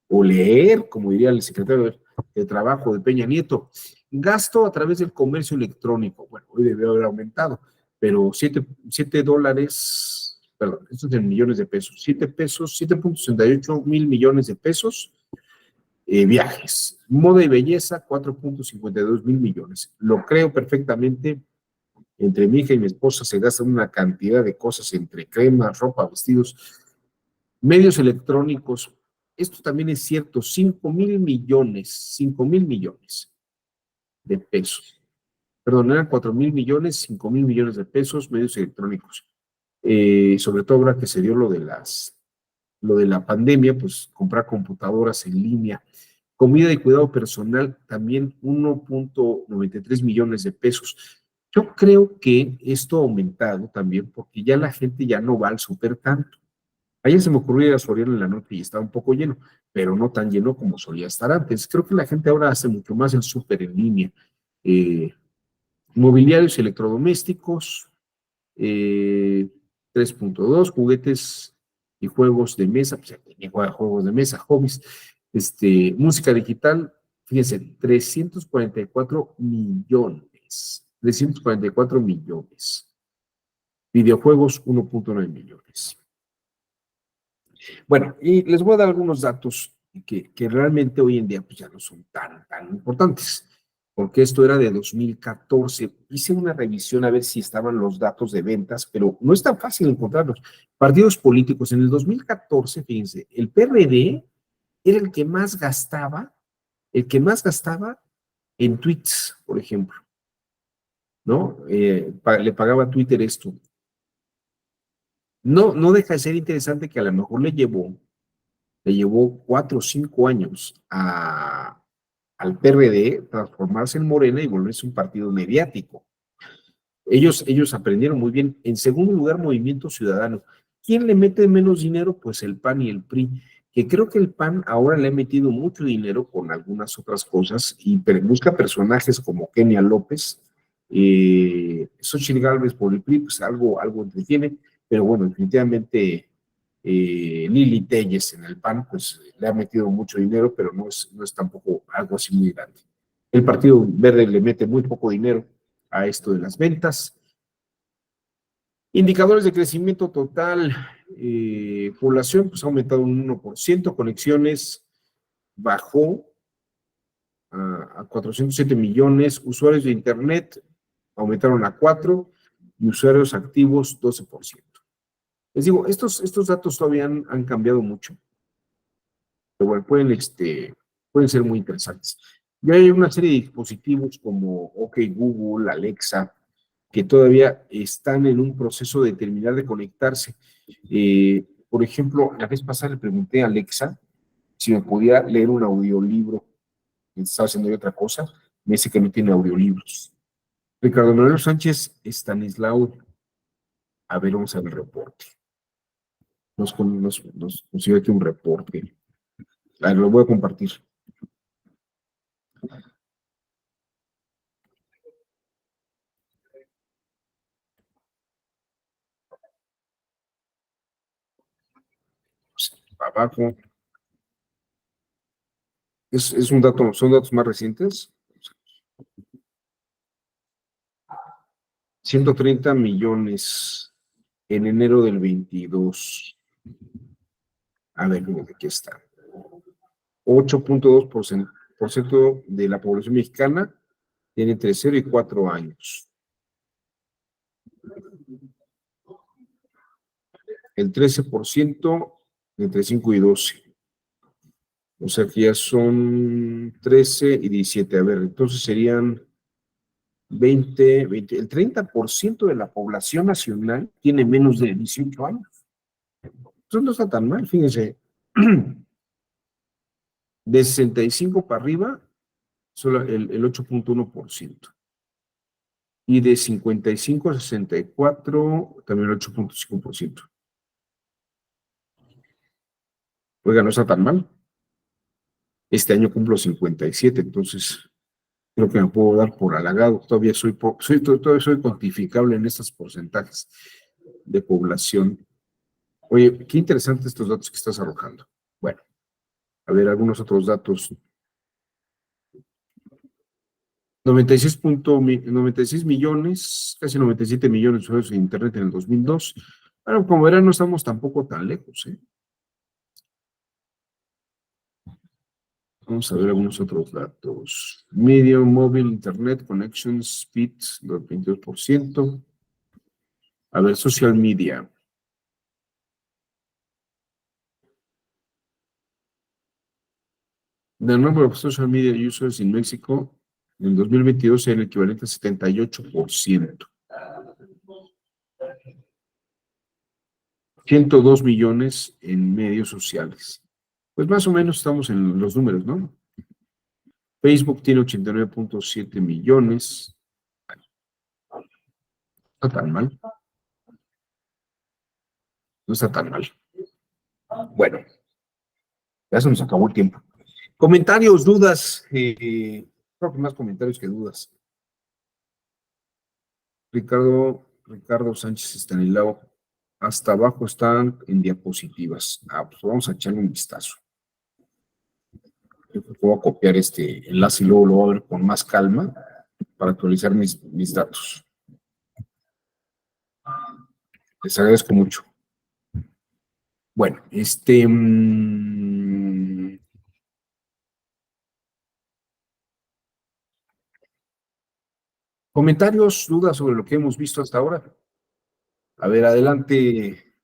o leer, como diría el secretario de Trabajo de Peña Nieto. Gasto a través del comercio electrónico. Bueno, hoy debe haber aumentado, pero 7 dólares, perdón, esto es en millones de pesos, 7 pesos, 7.68 mil millones de pesos. Viajes, moda y belleza, 4.52 mil millones. Lo creo perfectamente. Entre mi hija y mi esposa se gastan una cantidad de cosas entre cremas, ropa, vestidos, medios electrónicos. Esto también es cierto, 5 mil millones de pesos. Perdón, eran 4 mil millones, 5 mil millones de pesos, medios electrónicos. Sobre todo ahora que se dio lo de la pandemia, pues comprar computadoras en línea. Comida y cuidado personal, también 1.93 millones de pesos. Yo creo que esto ha aumentado también porque ya la gente ya no va al súper tanto. Ayer se me ocurrió ir a Soriana en la noche y estaba un poco lleno, pero no tan lleno como solía estar antes. Creo que la gente ahora hace mucho más el súper en línea. Eh, Mobiliarios y electrodomésticos, 3.2, juguetes y juegos de mesa, pues ya juega juegos de mesa, hobbies, música digital, fíjense, 344 millones, 344 millones. Videojuegos, 1.9 millones. Bueno, y les voy a dar algunos datos que realmente hoy en día pues ya no son tan importantes, porque esto era de 2014. Hice una revisión a ver si estaban los datos de ventas, pero no es tan fácil encontrarlos. Partidos políticos, en el 2014, fíjense, el PRD era el que más gastaba en tweets, por ejemplo, ¿no? Le pagaba a Twitter esto. No deja de ser interesante que a lo mejor le llevó 4 o 5 años al PRD transformarse en Morena y volverse un partido mediático. Ellos aprendieron muy bien. En segundo lugar, Movimiento Ciudadano. ¿Quién le mete menos dinero? Pues el PAN y el PRI, que creo que el PAN ahora le ha metido mucho dinero con algunas otras cosas y busca personajes como Kenia López, Xochitl Gálvez por el PRI, pues algo entretiene, pero bueno, definitivamente Lili Téllez en el PAN, pues le ha metido mucho dinero, pero no es tampoco algo así muy grande. El Partido Verde le mete muy poco dinero a esto de las ventas. Indicadores de crecimiento total, población, pues ha aumentado un 1%, conexiones bajó a 407 millones, usuarios de Internet aumentaron a 4 y usuarios activos 12%. Les digo, estos datos todavía han cambiado mucho, pero bueno, pueden ser muy interesantes. Ya hay una serie de dispositivos como OK Google, Alexa, que todavía están en un proceso de terminar de conectarse. Por ejemplo, la vez pasada le pregunté a Alexa si me podía leer un audiolibro. Estaba haciendo yo otra cosa. Me dice que no tiene audiolibros. Ricardo Manuel Sánchez Estanislao. A ver, vamos a ver el reporte. Nos consiguió aquí un reporte. A ver, lo voy a compartir. Abajo. Es un dato, son datos más recientes. 130 millones en enero del 22. A ver, aquí está. 8.2% de la población mexicana tiene entre 0 y 4 años. El 13% entre 5 y 12. O sea que ya son 13 y 17. A ver, entonces serían 20. El 30% de la población nacional tiene menos de 18 años. Entonces no está tan mal, fíjense. De 65 para arriba, solo el 8.1%. Y de 55 a 64, también el 8.5%. Oiga, no está tan mal. Este año cumplo 57, entonces creo que me puedo dar por halagado. Todavía todavía soy cuantificable en estos porcentajes de población. Oye, qué interesantes estos datos que estás arrojando. Bueno, a ver, algunos otros datos. 96 millones, casi 97 millones de usuarios en Internet en el 2002. Bueno, como verán, no estamos tampoco tan lejos, ¿eh? Vamos a ver algunos otros datos. Medium, móvil, Internet, connections, speeds, 22%. A ver, social media. The number of social media users in Mexico en 2022 era el equivalente a 78%. 102 millones en medios sociales. Pues más o menos estamos en los números, ¿no? Facebook tiene 89.7 millones. No está tan mal. No está tan mal. Bueno, ya se nos acabó el tiempo. Comentarios, dudas. Creo que más comentarios que dudas. Ricardo Sánchez Estanislao. Hasta abajo están en diapositivas. Pues vamos a echarle un vistazo. Yo voy a copiar este enlace y luego lo voy a ver con más calma para actualizar mis datos. Les agradezco mucho. Bueno, comentarios, dudas sobre lo que hemos visto hasta ahora. A ver, adelante,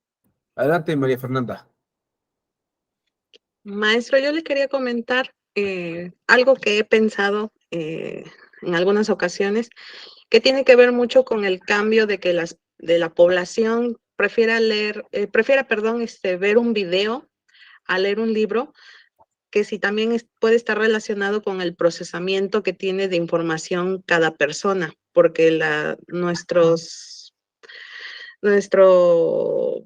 María Fernanda. Maestro, yo le quería comentar algo que he pensado en algunas ocasiones, que tiene que ver mucho con el cambio de que de la población prefiera ver un video a leer un libro, que si también puede estar relacionado con el procesamiento que tiene de información cada persona, porque nuestro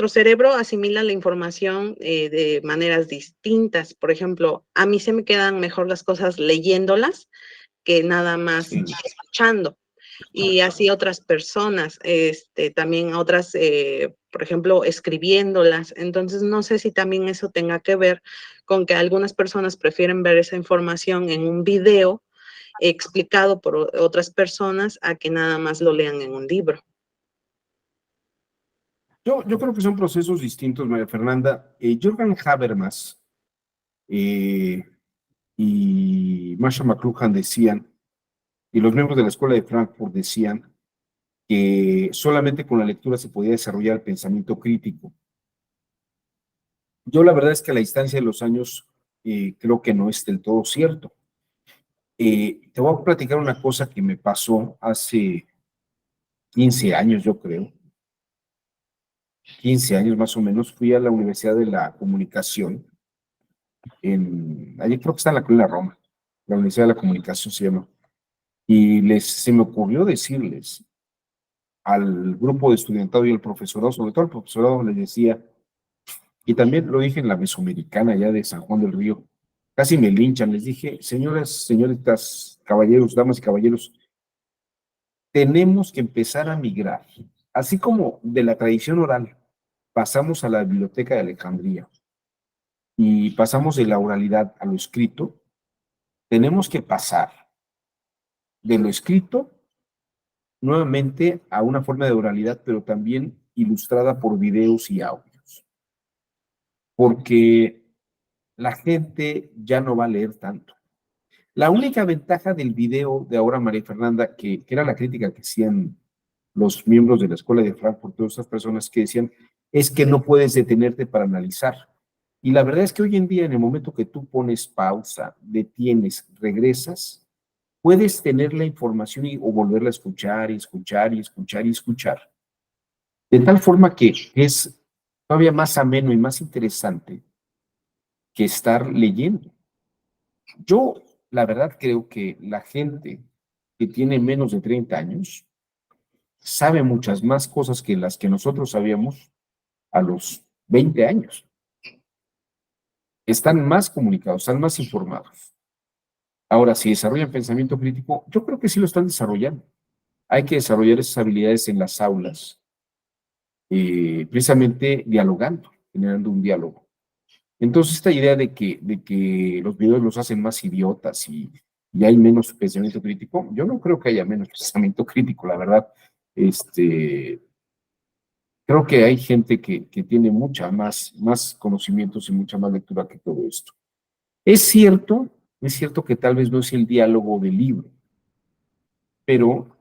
cerebro asimila la información de maneras distintas. Por ejemplo, a mí se me quedan mejor las cosas leyéndolas que nada más Sí. escuchando. Y así otras personas, también otras, por ejemplo, escribiéndolas. Entonces, no sé si también eso tenga que ver con que algunas personas prefieren ver esa información en un video explicado por otras personas a que nada más lo lean en un libro. Yo creo que son procesos distintos, María Fernanda. Jürgen Habermas y Marshall McLuhan decían, y los miembros de la Escuela de Frankfurt decían, que solamente con la lectura se podía desarrollar el pensamiento crítico. Yo la verdad es que a la distancia de los años creo que no es del todo cierto. Te voy a platicar una cosa que me pasó hace 15 años, yo creo. 15 años más o menos, fui a la Universidad de la Comunicación, allí creo que está en la Colonia Roma, la Universidad de la Comunicación se llama, y se me ocurrió decirles al grupo de estudiantado y al profesorado, sobre todo al profesorado, les decía, y también lo dije en la Mesoamericana, ya de San Juan del Río, casi me linchan, les dije, señoras, señoritas, caballeros, damas y caballeros, tenemos que empezar a migrar, así como de la tradición oral, pasamos a la Biblioteca de Alejandría y pasamos de la oralidad a lo escrito, tenemos que pasar de lo escrito nuevamente a una forma de oralidad, pero también ilustrada por videos y audios, porque la gente ya no va a leer tanto. La única ventaja del video de ahora, María Fernanda, que era la crítica que hacían los miembros de la Escuela de Frankfurt, todas esas personas que decían, es que no puedes detenerte para analizar. Y la verdad es que hoy en día, en el momento que tú pones pausa, detienes, regresas, puedes tener la información o volverla a escuchar y escuchar y escuchar y escuchar. De tal forma que es todavía más ameno y más interesante que estar leyendo. Yo, la verdad, creo que la gente que tiene menos de 30 años sabe muchas más cosas que las que nosotros sabíamos a los 20 años. Están más comunicados, están más informados. Ahora, si desarrollan pensamiento crítico, yo creo que sí lo están desarrollando. Hay que desarrollar esas habilidades en las aulas, precisamente dialogando, generando un diálogo. Entonces, esta idea de que los videos los hacen más idiotas y hay menos pensamiento crítico, yo no creo que haya menos pensamiento crítico, la verdad. Creo que hay gente que tiene más conocimientos y mucha más lectura que todo esto. Es cierto que tal vez no es el diálogo del libro, pero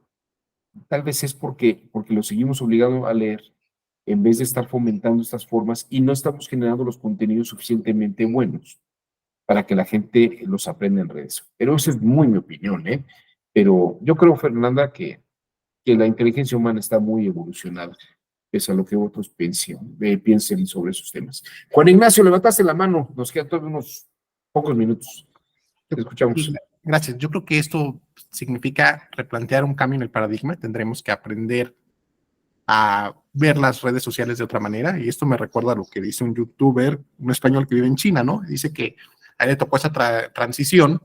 tal vez es porque lo seguimos obligando a leer en vez de estar fomentando estas formas y no estamos generando los contenidos suficientemente buenos para que la gente los aprenda en redes. Pero esa es muy mi opinión, ¿eh? Pero yo creo, Fernanda, que la inteligencia humana está muy evolucionada, pese a lo que otros piensen sobre esos temas. Juan Ignacio, levantaste la mano, nos quedan todavía unos pocos minutos. Te escuchamos. Gracias. Yo creo que esto significa replantear un cambio en el paradigma. Tendremos que aprender a ver las redes sociales de otra manera. Y esto me recuerda a lo que dice un youtuber, un español que vive en China, ¿no? Dice que a él le tocó esa transición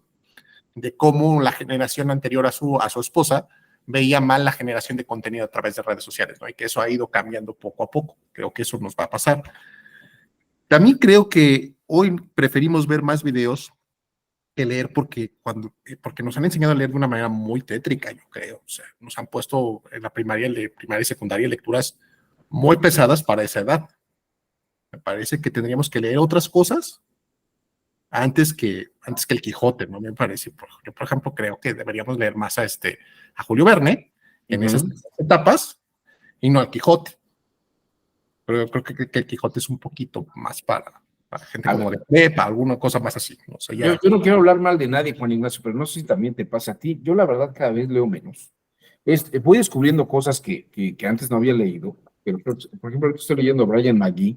de cómo la generación anterior a su esposa veía mal la generación de contenido a través de redes sociales, ¿no? Y que eso ha ido cambiando poco a poco. Creo que eso nos va a pasar. También creo que hoy preferimos ver más videos que leer porque nos han enseñado a leer de una manera muy tétrica, yo creo. O sea, nos han puesto en la primaria y secundaria lecturas muy pesadas para esa edad. Me parece que tendríamos que leer otras cosas antes que el Quijote, ¿no? Me parece. Yo, por ejemplo, creo que deberíamos leer más a Julio Verne en esas etapas y no al Quijote. Pero yo creo que el Quijote es un poquito más para gente como de prepa, alguna cosa más así. ¿No? O sea, yo no quiero hablar mal de nadie, Juan Ignacio, pero no sé si también te pasa a ti. Yo la verdad cada vez leo menos. Voy descubriendo cosas que antes no había leído. Pero, por ejemplo, estoy leyendo a Brian McGee,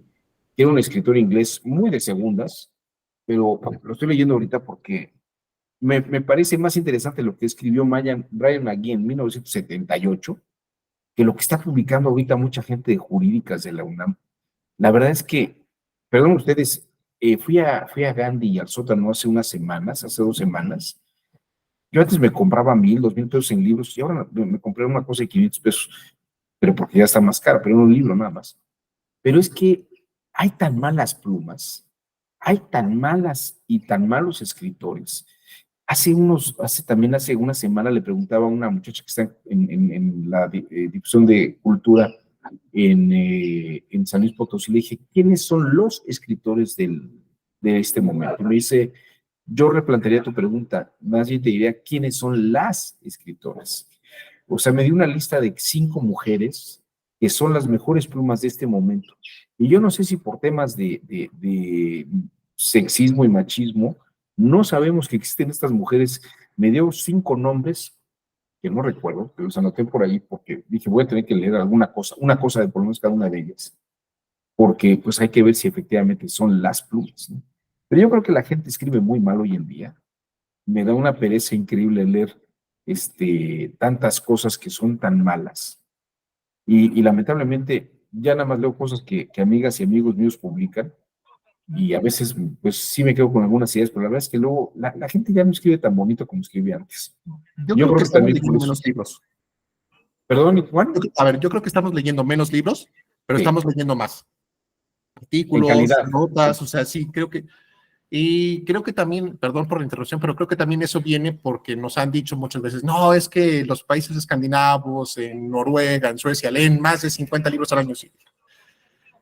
que era un escritor inglés muy de segundas, pero lo estoy leyendo ahorita porque me parece más interesante lo que escribió Brian McGee en 1978 que lo que está publicando ahorita mucha gente de jurídicas de la UNAM, la verdad es que, perdón ustedes, fui a Gandhi y al sótano hace unas semanas, hace 2 semanas. Yo antes me compraba 1,000, 2,000 pesos en libros y ahora me compré una cosa de 500 pesos, pero porque ya está más cara, pero un libro nada más. Pero es que hay tan malas plumas, hay tan malas y tan malos escritores. Hace una semana le preguntaba a una muchacha que está en la difusión de cultura en San Luis Potosí, le dije, ¿quiénes son los escritores de este momento? Y me dice, yo replantearía tu pregunta, más bien te diría, ¿quiénes son las escritoras? O sea, me dio una lista de 5 mujeres que son las mejores plumas de este momento. Y yo no sé si por temas de sexismo y machismo, no sabemos que existen estas mujeres. Me dio 5 nombres que no recuerdo, pero los anoté por ahí porque dije, voy a tener que leer alguna cosa, una cosa de por lo menos cada una de ellas, porque pues hay que ver si efectivamente son las plumas, ¿no? Pero yo creo que la gente escribe muy mal hoy en día. Me da una pereza increíble leer tantas cosas que son tan malas. Y lamentablemente ya nada más leo cosas que amigas y amigos míos publican y a veces pues sí me quedo con algunas ideas, pero la verdad es que luego la gente ya no escribe tan bonito como escribía antes. Yo creo que estamos también por leyendo eso. menos libros. Perdón, Juan. A ver, yo creo que estamos leyendo menos libros, pero Sí. estamos leyendo más. En Artículos, calidad. notas, o sea, sí, creo que. Y creo que también, perdón por la interrupción, pero creo que también eso viene porque nos han dicho muchas veces, no, es que los países escandinavos, en Noruega, en Suecia, leen más de 50 libros al año. Sí.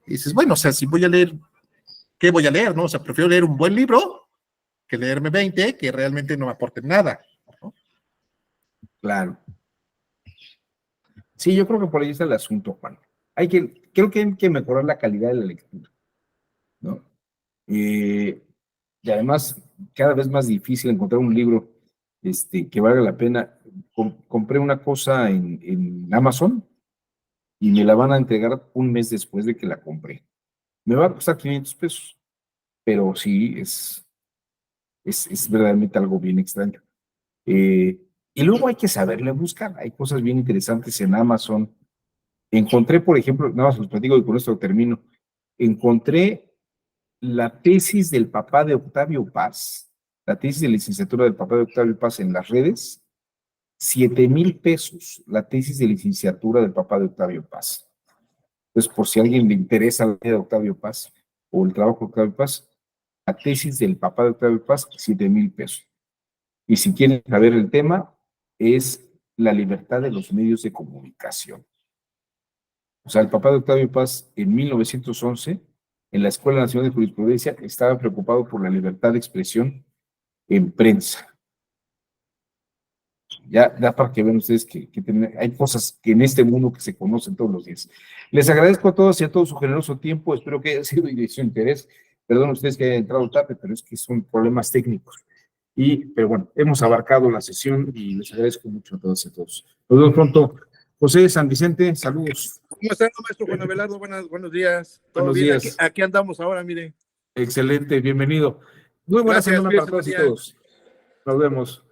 Y dices, bueno, o sea, si voy a leer, ¿qué voy a leer? ¿No? O sea, prefiero leer un buen libro que leerme 20 que realmente no me aporten nada, ¿no? Claro. Sí, yo creo que por ahí está el asunto, Juan. Creo que hay que mejorar la calidad de la lectura, ¿no? Y además, cada vez más difícil encontrar un libro que valga la pena. Compré una cosa en Amazon y me la van a entregar un mes después de que la compré. Me va a costar 500 pesos, pero sí, es verdaderamente algo bien extraño. Y luego hay que saberle buscar. Hay cosas bien interesantes en Amazon. Encontré, por ejemplo, nada más os platico y con esto termino. Encontré la tesis del papá de Octavio Paz, la tesis de licenciatura del papá de Octavio Paz en las redes, 7,000 pesos, la tesis de licenciatura del papá de Octavio Paz. Entonces, por si a alguien le interesa la vida de Octavio Paz o el trabajo de Octavio Paz, la tesis del papá de Octavio Paz, 7,000 pesos. Y si quieren saber el tema, es la libertad de los medios de comunicación. O sea, el papá de Octavio Paz, en 1911, en la Escuela Nacional de Jurisprudencia, estaba preocupado por la libertad de expresión en prensa. Ya da para que vean ustedes que hay cosas que en este mundo que se conocen todos los días. Les agradezco a todos y a todo su generoso tiempo. Espero que haya sido de su interés. Perdón a ustedes que hayan entrado tarde, pero es que son problemas técnicos. Pero bueno, hemos abarcado la sesión y les agradezco mucho a todos y a todos. Nos vemos pronto. José San Vicente, saludos. ¿Cómo está, maestro Juan Abelardo? Buenos días. ¿Todo Buenos bien? días. Aquí andamos ahora, mire. Excelente, bienvenido. Muy buena Gracias, semana para cuídense, todos y buen día. todos. Nos vemos.